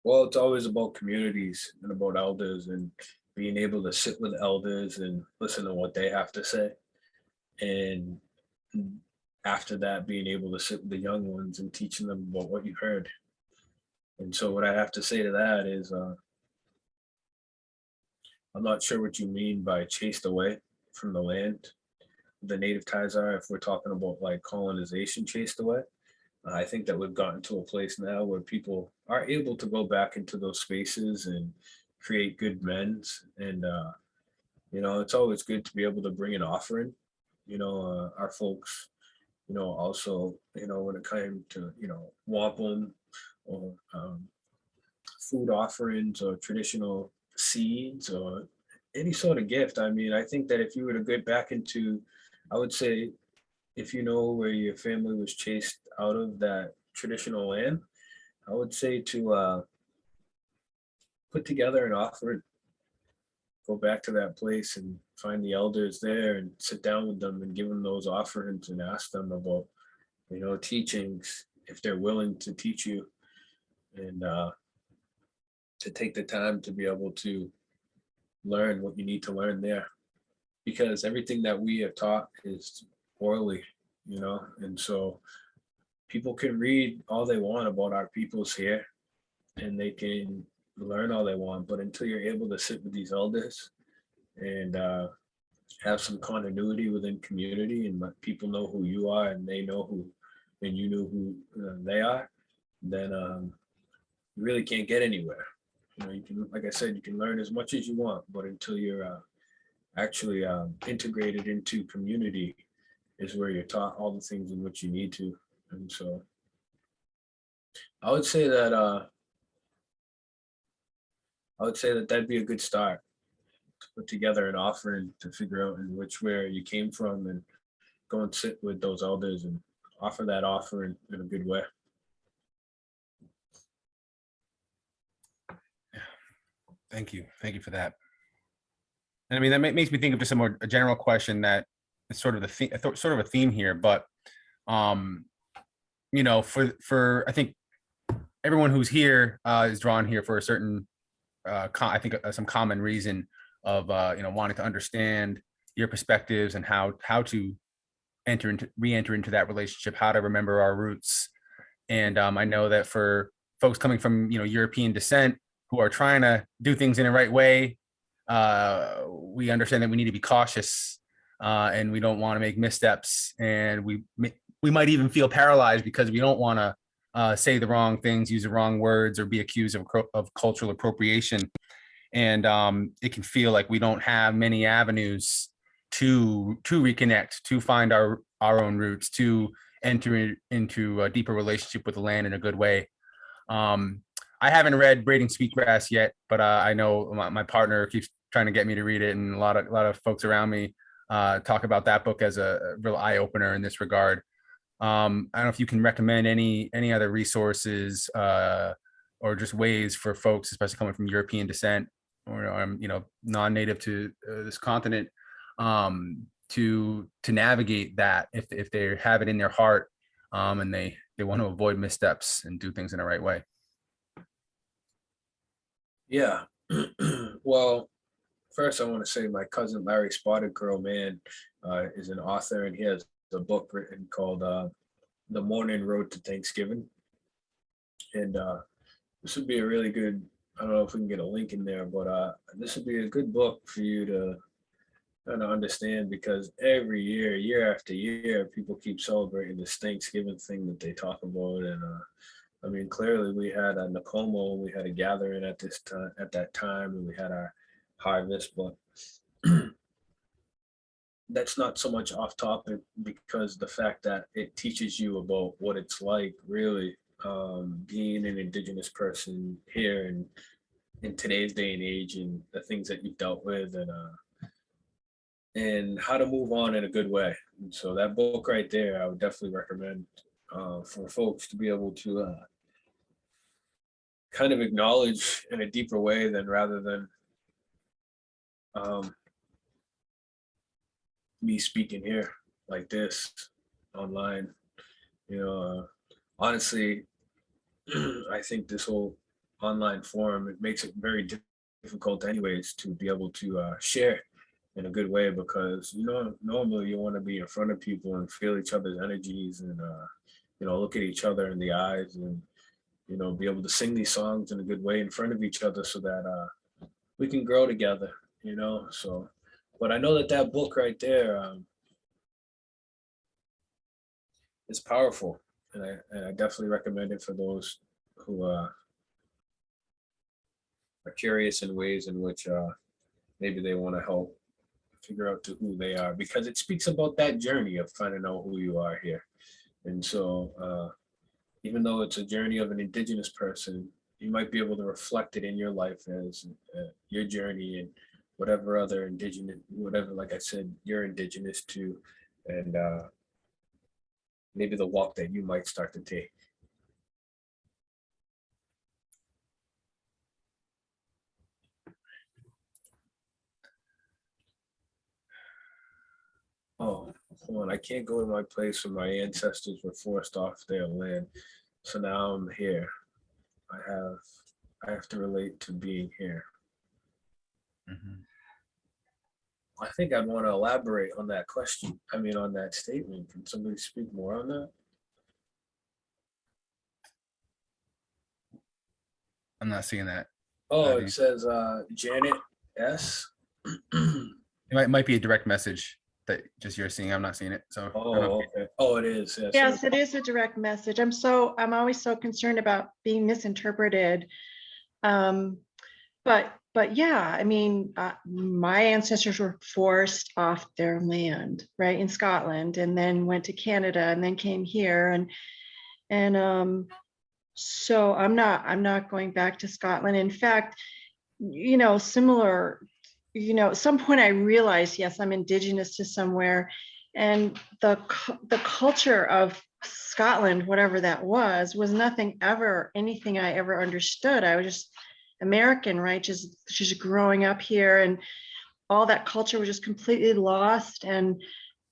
Well, it's always about communities and about elders and being able to sit with elders and listen to what they have to say. And after that, being able to sit with the young ones and teaching them about what you heard. And so what I have to say to that is, I'm not sure what you mean by chased away from the land. The native ties are, if we're talking about like colonization chased away. I think that we've gotten to a place now where people are able to go back into those spaces and create good mends. And, you know, it's always good to be able to bring an offering. You know, our folks, you know, also, you know, when it came to, you know, wampum or food offerings or traditional seeds or any sort of gift. I mean, I think that if you were to get back into, I would say, if you know where your family was chased out of that traditional land, I would say to put together an offering, go back to that place and find the elders there and sit down with them and give them those offerings and ask them about, you know, teachings, if they're willing to teach you, and to take the time to be able to learn what you need to learn there. Because everything that we have taught is orally, you know, and so people can read all they want about our peoples here and they can learn all they want, but until you're able to sit with these elders and have some continuity within community and let people know who you are and they know who, and you know who they are, then you really can't get anywhere. You know, you can, like I said, you can learn as much as you want, but until you're actually integrated into community is where you're taught all the things in which you need to. And so I would say that that'd be a good start, to put together an offering to figure out in which where you came from and go and sit with those elders and offer that offering in a good way. Thank you for that. And I mean, that makes me think of just a general question that is sort of a theme here, but you know, for I think everyone who's here is drawn here for a certain I think some common reason of you know, wanting to understand your perspectives and how to re-enter into that relationship, how to remember our roots. And I know that for folks coming from, you know, European descent who are trying to do things in the right way, we understand that we need to be cautious and we don't want to make missteps, and we we might even feel paralyzed because we don't want to say the wrong things, use the wrong words, or be accused of cultural appropriation. And it can feel like we don't have many avenues to reconnect, to find our own roots, to enter into a deeper relationship with the land in a good way. I haven't read Braiding Sweetgrass yet, but I know my partner keeps trying to get me to read it, and a lot of folks around me talk about that book as a real eye opener in this regard. I don't know if you can recommend any other resources or just ways for folks, especially coming from European descent or non-native to this continent, to navigate that if they have it in their heart, and they want to avoid missteps and do things in the right way. Yeah. Well, first I want to say my cousin Larry Spotted Girl Man is an author, and he has a book written called The Morning Road to Thanksgiving. And this would be a really good, I don't know if we can get a link in there, but this would be a good book for you to kind of understand, because every year after year, people keep celebrating this Thanksgiving thing that they talk about. And I mean, clearly we had a Nakomo, we had a gathering at that time, and we had our harvest, but that's not so much off topic, because the fact that it teaches you about what it's like really being an Indigenous person here and in today's day and age, and the things that you've dealt with, and how to move on in a good way. And so that book right there, I would definitely recommend for folks to be able to kind of acknowledge in a deeper way than rather than me speaking here like this online. Honestly, I think this whole online forum, it makes it very difficult anyways to be able to share in a good way, because normally you want to be in front of people and feel each other's energies, and look at each other in the eyes, and be able to sing these songs in a good way in front of each other, so that we can grow together. So, but I know that book right there is powerful, and I definitely recommend it for those who are curious in ways in which maybe they want to help figure out to who they are, because it speaks about that journey of finding out who you are here. And so even though it's a journey of an Indigenous person, you might be able to reflect it in your life as your journey, and whatever other Indigenous, whatever, like I said, you're Indigenous to, and maybe the walk that you might start to take. Oh, hold on, I can't go to my place where my ancestors were forced off their land. So now I'm here. I have to relate to being here. Mm-hmm. I think I'd want to elaborate on that question. I mean, on that statement. Can somebody speak more on that? I'm not seeing that. Oh, it says Janet S. It might be a direct message that just you're seeing. I'm not seeing it. So okay. Oh, it is. Yes, it is a direct message. I'm always so concerned about being misinterpreted. But yeah, I mean, my ancestors were forced off their land, right, in Scotland, and then went to Canada, and then came here, and so I'm not going back to Scotland. In fact, similar, at some point I realized, yes, I'm Indigenous to somewhere, and the culture of Scotland, whatever that was nothing ever, anything I ever understood. I was just American, right? Just growing up here, and all that culture was just completely lost, and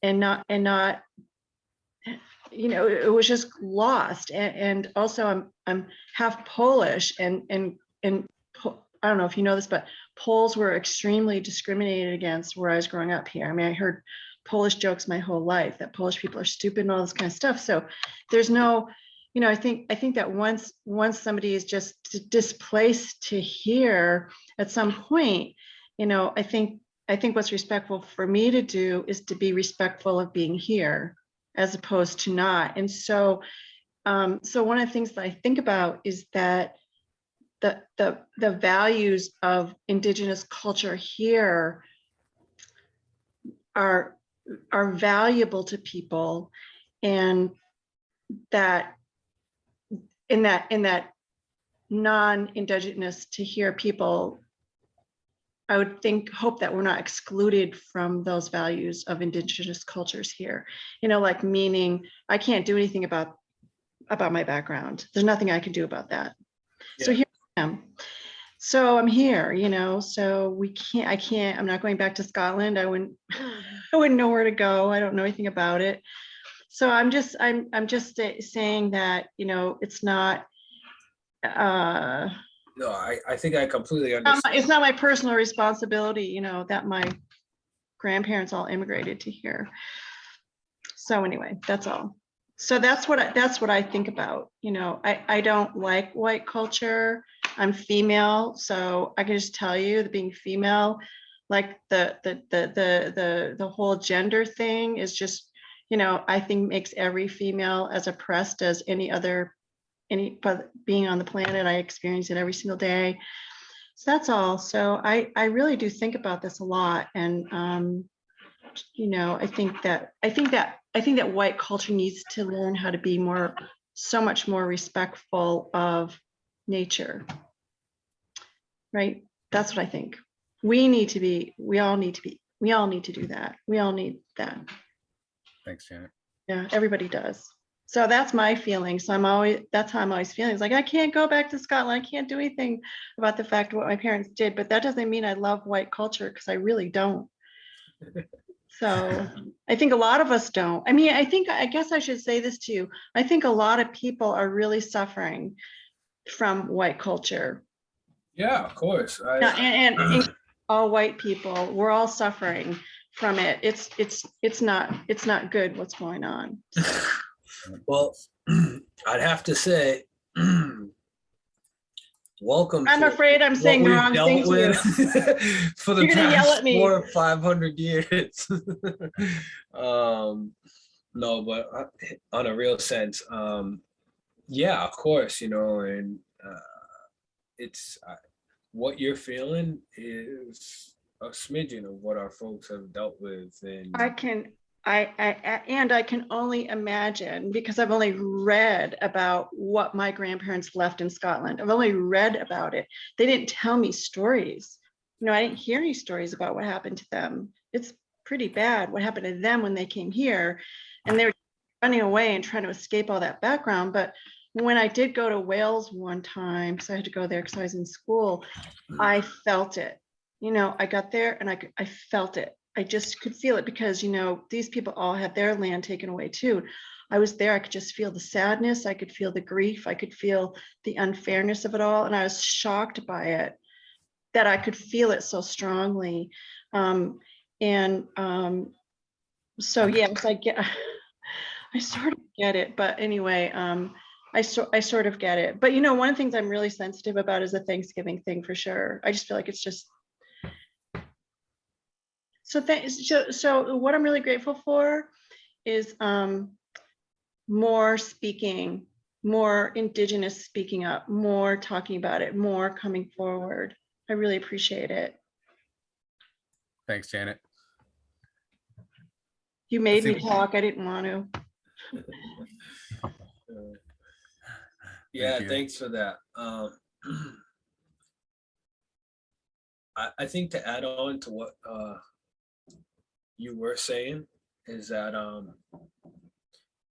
not, it was just lost. And also I'm half Polish, and I don't know if you know this, but Poles were extremely discriminated against where I was growing up here. I mean, I heard Polish jokes my whole life, that Polish people are stupid and all this kind of stuff. So there's no, I think that once somebody is just displaced to here at some point, I think what's respectful for me to do is to be respectful of being here as opposed to not. And so, so one of the things that I think about is that the values of Indigenous culture here are valuable to people, and that in that non-Indigenous to here people, I would hope that we're not excluded from those values of Indigenous cultures here. You know, like, meaning I can't do anything about my background. There's nothing I can do about that. Yeah. So here I am. So I'm here, you know, so I'm not going back to Scotland. I wouldn't know where to go. I don't know anything about it. So I'm just saying that, you know, it's not, No, I think I completely understand. it's not my personal responsibility, you know, that my grandparents all immigrated to here. So anyway, that's all. So that's what I think about. You know, I don't like white culture. I'm female, so I can just tell you that being female, like the whole gender thing is just, you know, I think makes every female as oppressed as but being on the planet. I experience it every single day. So that's all. So I really do think about this a lot. And you know, I think that white culture needs to learn how to be so much more respectful of nature. Right? That's what I think. We all need to do that. We all need that. Thanks, Janet. Yeah, everybody does. So that's my feeling. So that's how I'm always feeling. It's like, I can't go back to Scotland. I can't do anything about the fact of what my parents did, but that doesn't mean I love white culture, because I really don't. So I think a lot of us don't. I mean, I guess I should say this to you. I think a lot of people are really suffering from white culture. Yeah, of course. And all white people, we're all suffering from it. It's not good what's going on. Well, I'd have to say, welcome. I'm afraid I'm saying the wrong thing to you. For the You're gonna yell past at me. 400 or 500 years. No, but on a real sense, yeah, of course, you know, and it's what you're feeling is a smidgen of what our folks have dealt with. And I can only imagine, because I've only read about what my grandparents left in Scotland. I've only read about it. They didn't tell me stories. You know, I didn't hear any stories about what happened to them. It's pretty bad what happened to them when they came here, and they were running away and trying to escape all that background. But when I did go to Wales one time, so I had to go there because I was in school, I felt it. You know, I got there and I felt it. I just could feel it, because, you know, these people all had their land taken away too. I was there, I could just feel the sadness, I could feel the grief, I could feel the unfairness of it all. And I was shocked by it, that I could feel it so strongly. So yes, I sort of get it, but anyway, I sort of get it. But, you know, one of the things I'm really sensitive about is the Thanksgiving thing, for sure. I just feel like it's just, so what I'm really grateful for is more speaking, more Indigenous speaking up, more talking about it, more coming forward. I really appreciate it. Thanks, Janet. You made me talk. I didn't want to. yeah, you. thanks for that. I think to add on to what you were saying is that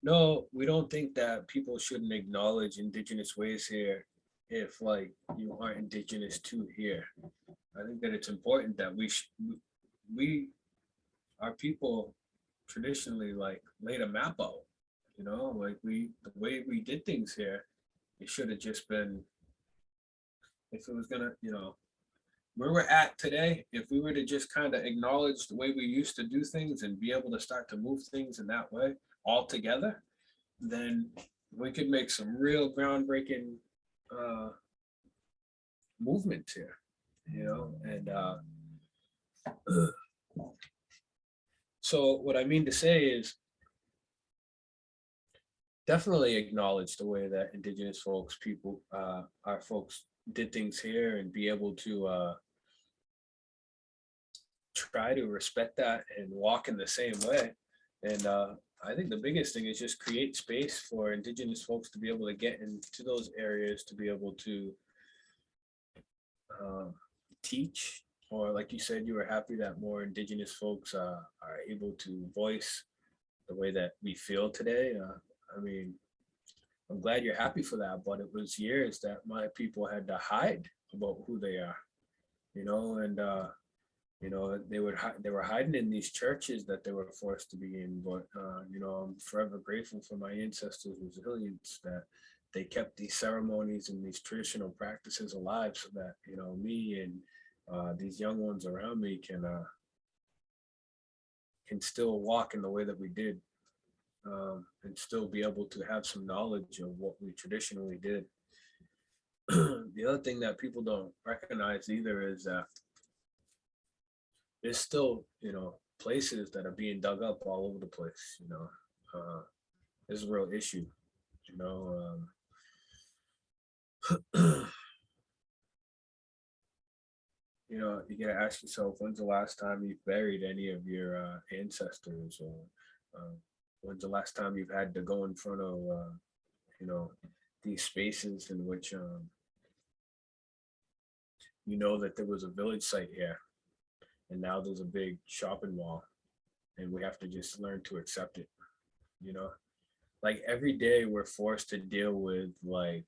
no, we don't think that people shouldn't acknowledge Indigenous ways here if, like, you aren't Indigenous to here. I think that it's important that we our people traditionally, like, laid a map out, you know, like the way we did things here, it should have just been, if it was gonna, you know, where we're at today, if we were to just kind of acknowledge the way we used to do things and be able to start to move things in that way all together, then we could make some real groundbreaking movements here, you know. And so what I mean to say is, definitely acknowledge the way that Indigenous folks, people, our folks did things here, and be able to try to respect that and walk in the same way. And I think the biggest thing is just create space for Indigenous folks to be able to get into those areas, to be able to teach, or like you said, you were happy that more Indigenous folks are able to voice the way that we feel today. I mean, I'm glad you're happy for that, but it was years that my people had to hide about who they are, you know, and you know, they were hiding in these churches that they were forced to be in. But you know, I'm forever grateful for my ancestors' resilience, that they kept these ceremonies and these traditional practices alive, so that, you know, me and these young ones around me can still walk in the way that we did, and still be able to have some knowledge of what we traditionally did. The other thing that people don't recognize either is that there's still, you know, places that are being dug up all over the place, you know. This is a real issue, you know. You know, you gotta ask yourself, when's the last time you've buried any of your ancestors, or when's the last time you've had to go in front of, you know, these spaces in which, you know, that there was a village site here, and now there's a big shopping mall, and we have to just learn to accept it, you know. Like every day we're forced to deal with like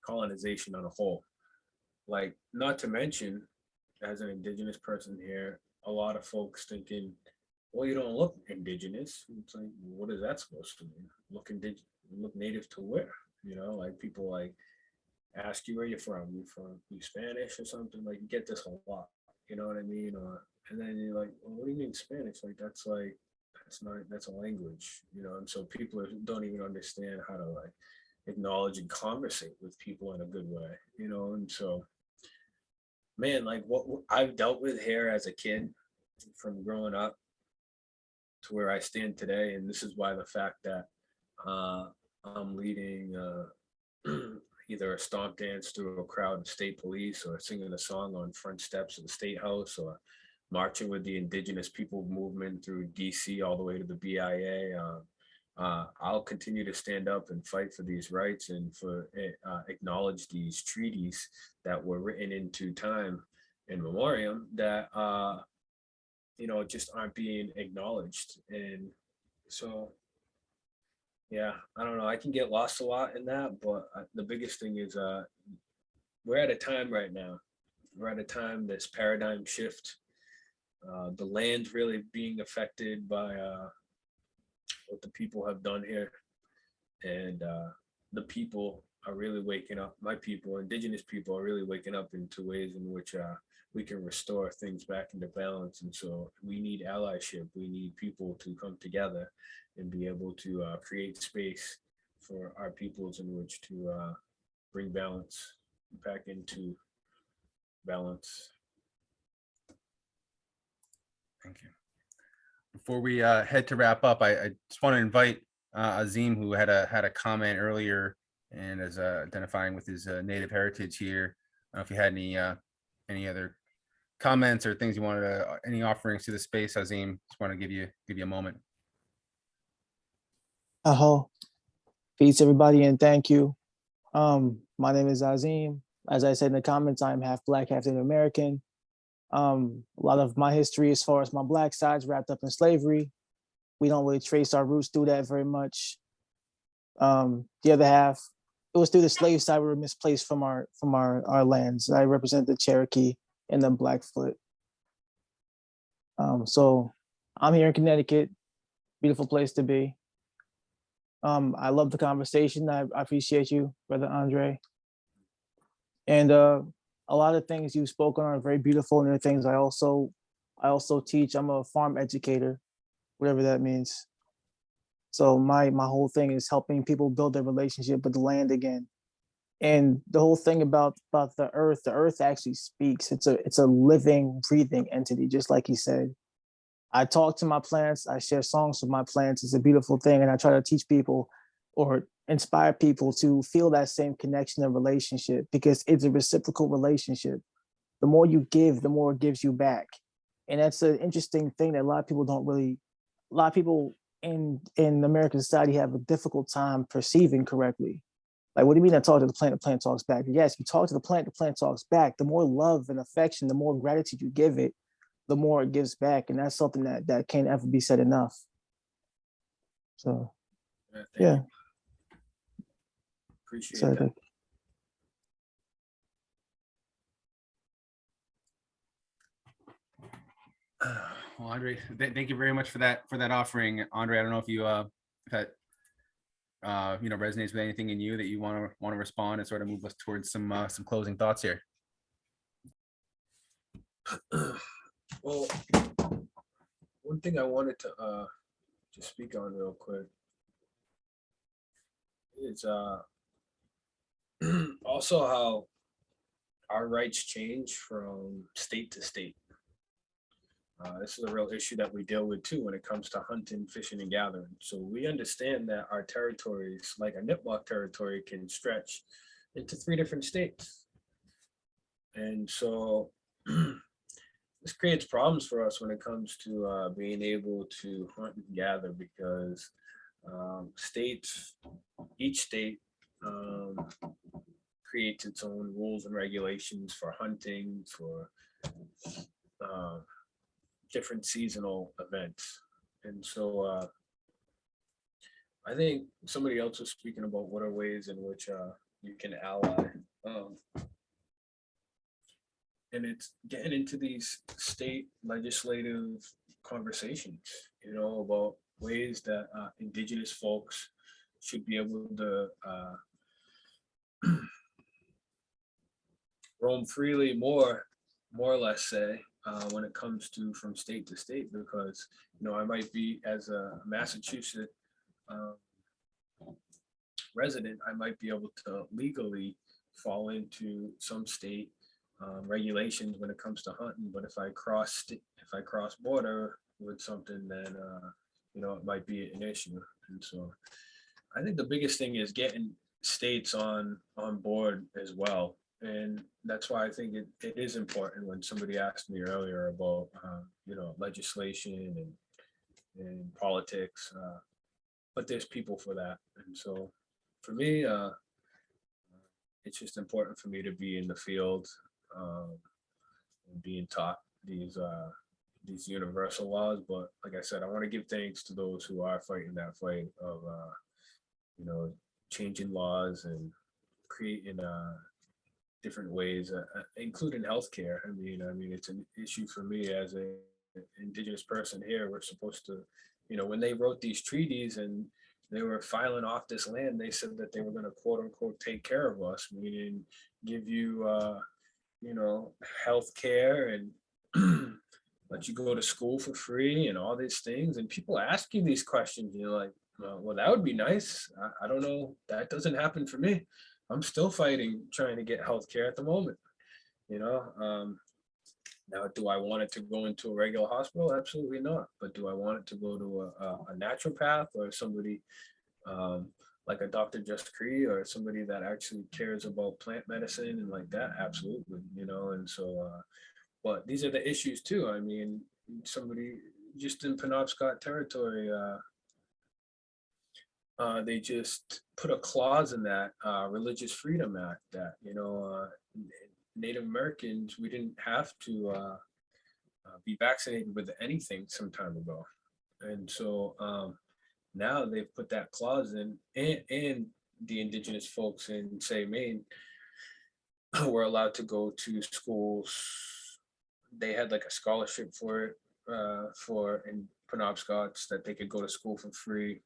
colonization on a whole. Like, not to mention, as an Indigenous person here, a lot of folks thinking, well, you don't look Indigenous. It's like, what is that supposed to mean? Look native to where? You know, like people like ask you where you're from. You Spanish or something? Like, you get this a lot. You know what I mean? And then you're like, well, what do you mean Spanish? Like, that's a language, you know. And so people don't even understand how to like acknowledge and conversate with people in a good way, you know. And so, man, like what I've dealt with here as a kid, from growing up to where I stand today, and this is why the fact that I'm leading either a stomp dance through a crowd of state police, or singing a song on front steps of the state house, or marching with the Indigenous people movement through DC all the way to the BIA. I'll continue to stand up and fight for these rights, and for acknowledge these treaties that were written into time in memoriam, that you know, just aren't being acknowledged. And so, yeah, I don't know, I can get lost a lot in that, but the biggest thing is we're at a time right now. We're at a time, this paradigm shift. The land's really being affected by what the people have done here, and the people are really waking up. My people, Indigenous people, are really waking up into ways in which we can restore things back into balance. And so we need allyship. We need people to come together and be able to create space for our peoples in which to bring balance back into balance. Thank you. Before we head to wrap up, I just want to invite Azim, who had a comment earlier and is identifying with his native heritage here. I don't know if you had any other comments or things you wanted to, any offerings to the space, Azim. Just want to give you a moment. Aho, peace everybody, and thank you. My name is Azim. As I said in the comments, I'm half Black, half Native American. A lot of my history, as far as my Black side's wrapped up in slavery. We don't really trace our roots through that very much. The other half, it was through the slave side we were misplaced from our lands. I represent the Cherokee and the Blackfoot. So I'm here in Connecticut, beautiful place to be. I love the conversation. I appreciate you, Brother Andre. And a lot of things you've spoken on are very beautiful, and there are things I also teach. I'm a farm educator, whatever that means. So my whole thing is helping people build their relationship with the land again. And the whole thing about the earth actually speaks. It's a living, breathing entity, just like he said. I talk to my plants, I share songs with my plants. It's a beautiful thing. And I try to teach people or inspire people to feel that same connection and relationship, because it's a reciprocal relationship. The more you give, the more it gives you back. And that's an interesting thing that a lot of people don't really, a lot of people in American society have a difficult time perceiving correctly. Like, what do you mean I talk to the plant talks back? Yes, you talk to the plant talks back. The more love and affection, the more gratitude you give it, the more it gives back. And that's something that can't ever be said enough. So, Thank yeah. you. Appreciate So, that. Well, Andre, thank you very much for that offering, Andre. I don't know if you if that resonates with anything in you that you want to respond and sort of move us towards some closing thoughts here. Well, one thing I wanted to speak on real quick is also how our rights change from state to state. This is a real issue that we deal with too when it comes to hunting, fishing, and gathering. So we understand that our territories, like a Nipmuc territory, can stretch into 3 different states. And so this creates problems for us when it comes to being able to hunt and gather, because each state creates its own rules and regulations for hunting, for different seasonal events. And so I think somebody else was speaking about what are ways in which you can ally. And it's getting into these state legislative conversations, about ways that Indigenous folks should be able to roam freely, more or less say, when it comes to from state to state, because I might be, as a Massachusetts resident, I might be able to legally fall into some state regulations when it comes to hunting, but if I cross border with something, then it might be an issue. And so I think the biggest thing is getting states on board as well. And that's why I think it is important when somebody asked me earlier about, legislation and politics, but there's people for that. And so for me, it's just important for me to be in the field and being taught these universal laws. But like I said, I want to give thanks to those who are fighting that fight of, changing laws and creating different ways, including healthcare. I mean, it's an issue for me as an Indigenous person here. We're supposed to, when they wrote these treaties and they were filing off this land, they said that they were going to quote unquote take care of us, meaning give you, health care and let you go to school for free and all these things. And people ask you these questions, like, well, that would be nice. I don't know. That doesn't happen for me. I'm still fighting, trying to get health care at the moment. Now, do I want it to go into a regular hospital? Absolutely not. But do I want it to go to a naturopath or somebody like a Dr. Just Cree or somebody that actually cares about plant medicine and like that? Absolutely. And so, but these are the issues too. I mean, somebody just in Penobscot territory, they just put a clause in that Religious Freedom Act that, Native Americans, we didn't have to be vaccinated with anything some time ago. And so now they've put that clause in, and the Indigenous folks in, say, Maine were allowed to go to schools. They had like a scholarship for it, for in Penobscots, that they could go to school for free.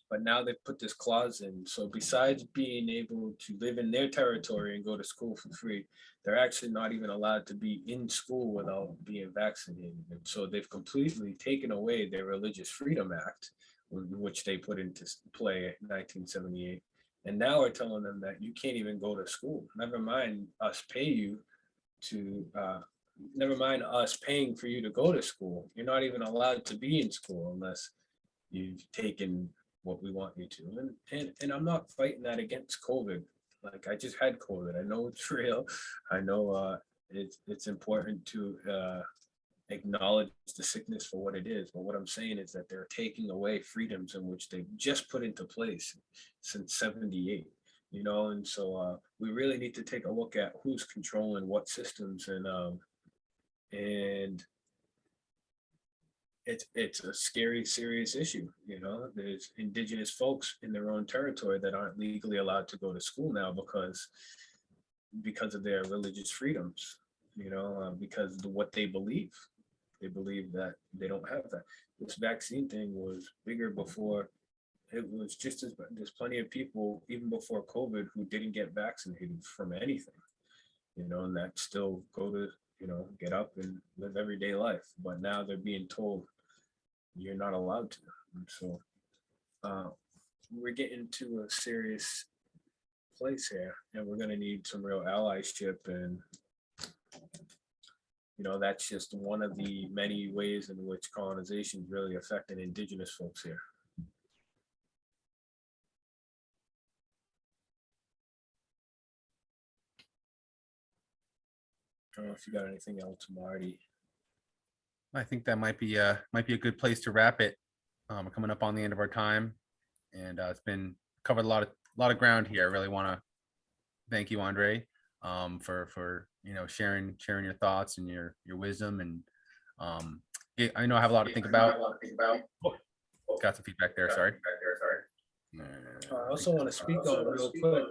But now they've put this clause in. So besides being able to live in their territory and go to school for free, they're actually not even allowed to be in school without being vaccinated. And so they've completely taken away their Religious Freedom Act, which they put into play in 1978. And now we're telling them that you can't even go to school. Never mind us pay you to never mind us paying for you to go to school. You're not even allowed to be in school unless you've taken what we want you to. And I'm not fighting that against COVID. Like, I just had COVID. I know it's real. I know it's important to acknowledge the sickness for what it is. But what I'm saying is that they're taking away freedoms in which they've just put into place since '78. You know, and so we really need to take a look at who's controlling what systems, and it's a scary, serious issue. You know, there's Indigenous folks in their own territory that aren't legally allowed to go to school now because of their religious freedoms. You know, because of what they believe. They believe that they don't have that. This vaccine thing was bigger before. It was just as there's plenty of people even before COVID who didn't get vaccinated from anything, you know, and that still go to, you know, get up and live everyday life. But now they're being told you're not allowed to. And so we're getting to a serious place here, and we're going to need some real allyship. And, you know, that's just one of the many ways in which colonization is really affecting Indigenous folks here. I don't know if you got anything else, Marty. I think that might be a good place to wrap it. We're coming up on the end of our time, and it's been covered a lot of ground here. I really want to thank you, Andre, for you know, sharing your thoughts and your wisdom. And I know I have a lot to think about. Oh, got some feedback there. Sorry. I also want to speak on real quick.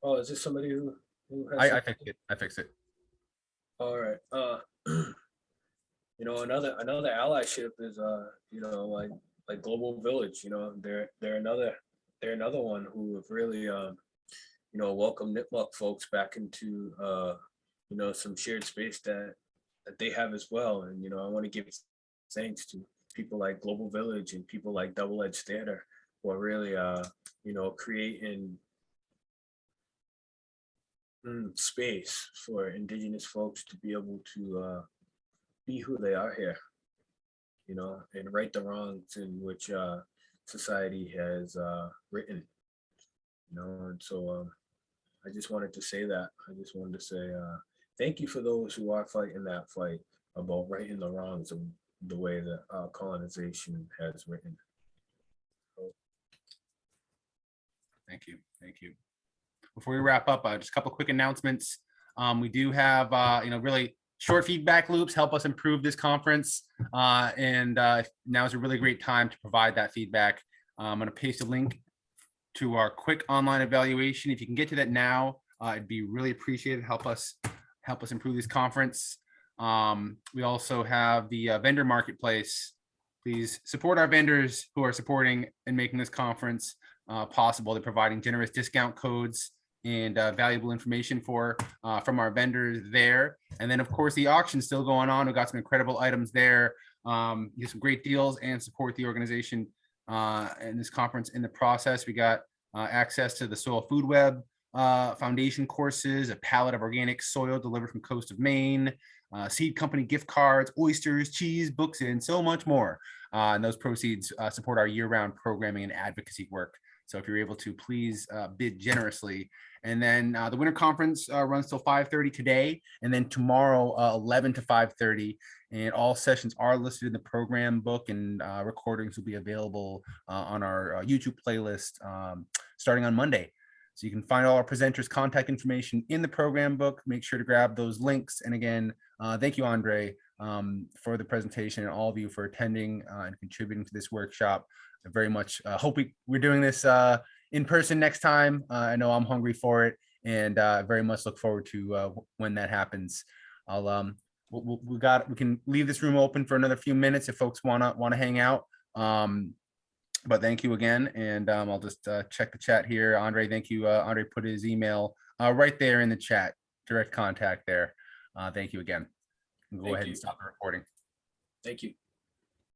Oh, is this somebody who has? I fixed it. I fixed it. All right. You know, another allyship is you know, like Global Village. You know, they're another one who have really you know, welcomed Nipmuc folks back into you know, some shared space that they have as well. And you know, I want to give thanks to people like Global Village and people like Double Edge Theater who are really you know, creating space for Indigenous folks to be able to be who they are here, you know, and right the wrongs in which society has written, you know. And so I just wanted to say that. I just wanted to say thank you for those who are fighting that fight about righting the wrongs of the way that colonization has written. Thank you. Thank you. Before we wrap up, just a couple quick announcements. We do have, you know, really short feedback loops help us improve this conference. And now is a really great time to provide that feedback. I'm going to paste a link to our quick online evaluation. If you can get to that now, it'd be really appreciated. Help us improve this conference. We also have the vendor marketplace. Please support our vendors who are supporting and making this conference possible. They're providing generous discount codes and valuable information from our vendors there. And then of course the auction's still going on. We've got some incredible items there. Get some great deals and support the organization and this conference in the process. We got access to the Soil Food Web Foundation courses, a pallet of organic soil delivered from coast of Maine, seed company gift cards, oysters, cheese, books, and so much more. And those proceeds support our year-round programming and advocacy work. So if you're able to, please bid generously. And then the winter conference runs till 5:30 today, and then tomorrow 11 to 5:30. And all sessions are listed in the program book, and recordings will be available on our YouTube playlist starting on Monday. So you can find all our presenters' contact information in the program book. Make sure to grab those links. And again, thank you, Andre, for the presentation, and all of you for attending and contributing to this workshop. I very much hope we're doing this in person next time. I know I'm hungry for it, and very much look forward to when that happens. I'll we can leave this room open for another few minutes if folks wanna hang out. But thank you again, and I'll just check the chat here. Andre, thank you. Andre put his email right there in the chat, direct contact there. Thank you again. Go ahead and stop the recording. Thank you.